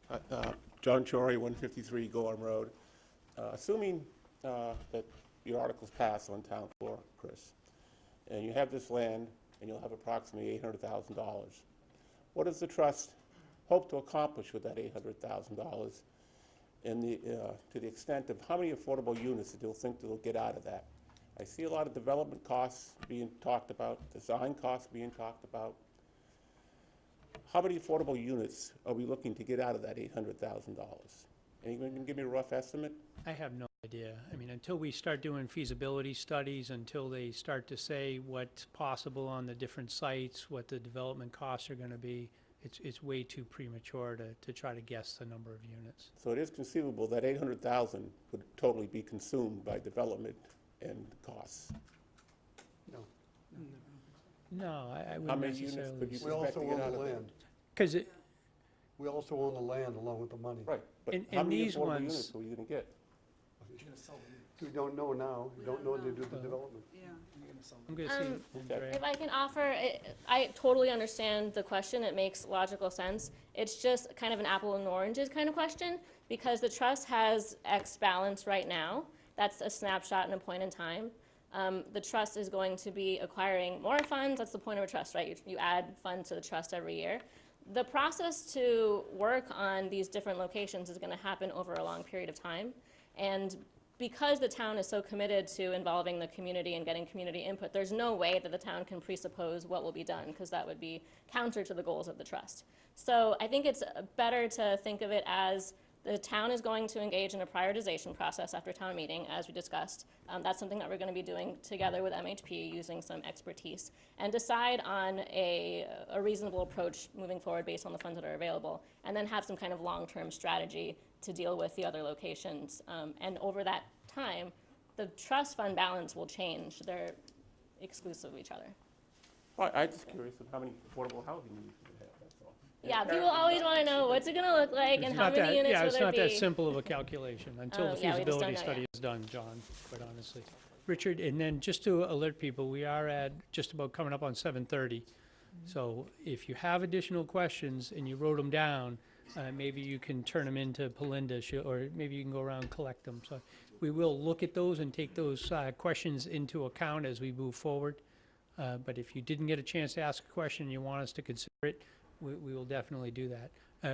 Richard. John Chory, 153 Gorham Road. Assuming that your article's passed on town floor, Chris, and you have this land and you'll have approximately $800,000, what does the trust hope to accomplish with that $800,000 to the extent of how many affordable units that they'll think they'll get out of that? I see a lot of development costs being talked about, design costs being talked about. How many affordable units are we looking to get out of that $800,000? Anyone can give me a rough estimate? I have no idea. I mean, until we start doing feasibility studies, until they start to say what's possible on the different sites, what the development costs are going to be, it's way too premature to try to guess the number of units. So it is conceivable that $800,000 would totally be consumed by development and costs. No, I How wouldn't many units necessarily. could you We expect also to get own out the of it? land. Because We also own the land along with the money. Right, but In- how in many these affordable ones- units are you going to get? We don't know now. We don't know until they do the development. I'm going to see. Andrea. If I can offer, I totally understand the question. It makes logical sense. It's just kind of an apple and oranges kind of question, because the trust has X balance right now. That's a snapshot and a point in time. The trust is going to be acquiring more funds. That's the point of a trust, right? You add funds to the trust every year. The process to work on these different locations is going to happen over a long period of time. And because the town is so committed to involving the community and getting community input, there's no way that the town can presuppose what will be done, because that would be counter to the goals of the trust. So I think it's better to think of it as the town is going to engage in a prioritization process after town meeting, as we discussed. That's something that we're going to be doing together with MHP, using some expertise, and decide on a reasonable approach moving forward based on the funds that are available, and then have some kind of long-term strategy to deal with the other locations. And over that time, the trust fund balance will change. They're exclusive of each other. Well, I'm just curious of how many affordable housing units you have, that's all. Yeah, people always want to know what's it going to look like and It's how not many that, units yeah, will it's there not be. that simple of a calculation until the Oh, yeah, we just don't feasibility know study yet. is done, John, quite honestly. Richard, and then just to alert people, we are at just about coming up on 7:30. So if you have additional questions and you wrote them down, maybe you can turn them into Belinda, or maybe you can go around and collect them. So we will look at those and take those questions into account as we move forward. But if you didn't get a chance to ask a question and you want us to consider it, we will definitely do that.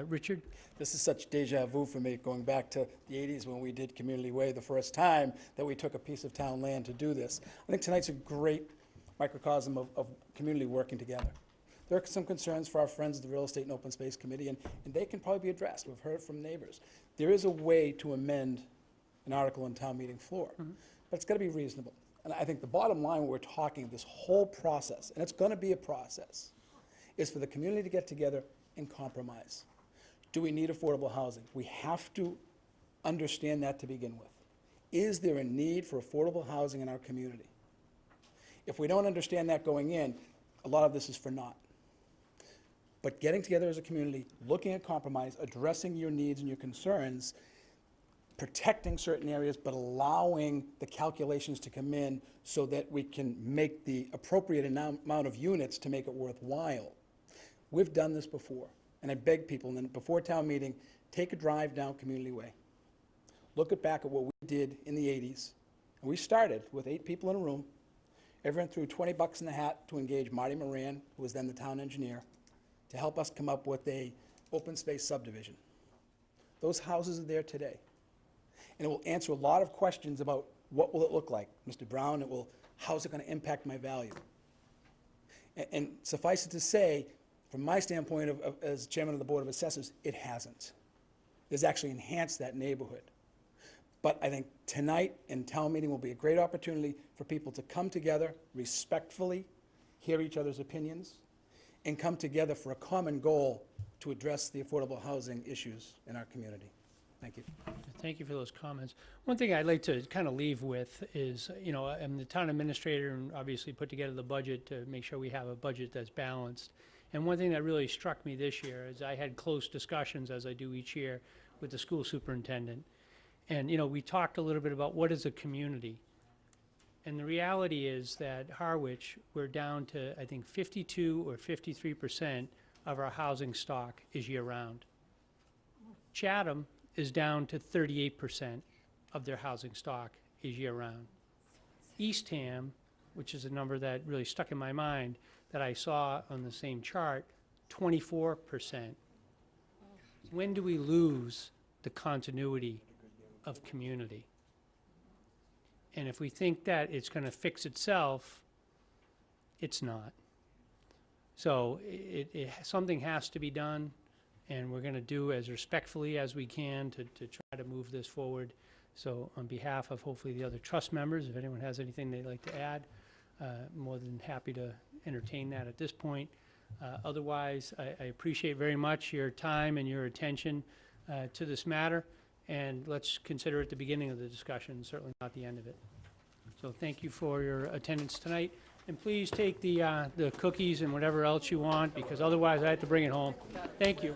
Richard? This is such deja vu for me, going back to the 80s when we did Community Way the first time that we took a piece of town land to do this. I think tonight's a great microcosm of community working together. There are some concerns for our friends at the Real Estate and Open Space Committee, and they can probably be addressed. We've heard from neighbors. There is a way to amend an article on town meeting floor, but it's got to be reasonable. And I think the bottom line when we're talking this whole process, and it's going to be a process, is for the community to get together and compromise. Do we need affordable housing? We have to understand that to begin with. Is there a need for affordable housing in our community? If we don't understand that going in, a lot of this is for naught. But getting together as a community, looking at compromise, addressing your needs and your concerns, protecting certain areas, but allowing the calculations to come in so that we can make the appropriate amount of units to make it worthwhile. We've done this before, and I beg people, and then before town meeting, take a drive down Community Way. Look back at what we did in the 80s. And we started with 8 people in a room. Everyone threw $20 in the hat to engage Marty Moran, who was then the town engineer, to help us come up with a open space subdivision. Those houses are there today. And it will answer a lot of questions about what will it look like. Mr. Brown, how's it going to impact my value? And suffice it to say, from my standpoint as chairman of the Board of Assessors, it hasn't. It's actually enhanced that neighborhood. But I think tonight and town meeting will be a great opportunity for people to come together respectfully, hear each other's opinions, and come together for a common goal to address the affordable housing issues in our community. Thank you. Thank you for those comments. One thing I'd like to kind of leave with is, you know, I'm the town administrator and obviously put together the budget to make sure we have a budget that's balanced. And one thing that really struck me this year is I had close discussions, as I do each year, with the school superintendent. And, you know, we talked a little bit about what is a community. And the reality is that Harwich, we're down to, I think, 52 or 53% of our housing stock is year-round. Chatham is down to 38% of their housing stock is year-round. Eastham, which is a number that really stuck in my mind that I saw on the same chart, 24%. When do we lose the continuity of community? And if we think that it's going to fix itself, it's not. So something has to be done, and we're going to do as respectfully as we can to try to move this forward. So on behalf of hopefully the other trust members, if anyone has anything they'd like to add, more than happy to entertain that at this point. Otherwise, I appreciate very much your time and your attention to this matter. And let's consider it the beginning of the discussion, certainly not the end of it. So thank you for your attendance tonight. And please take the cookies and whatever else you want, because otherwise I have to bring it home. Thank you.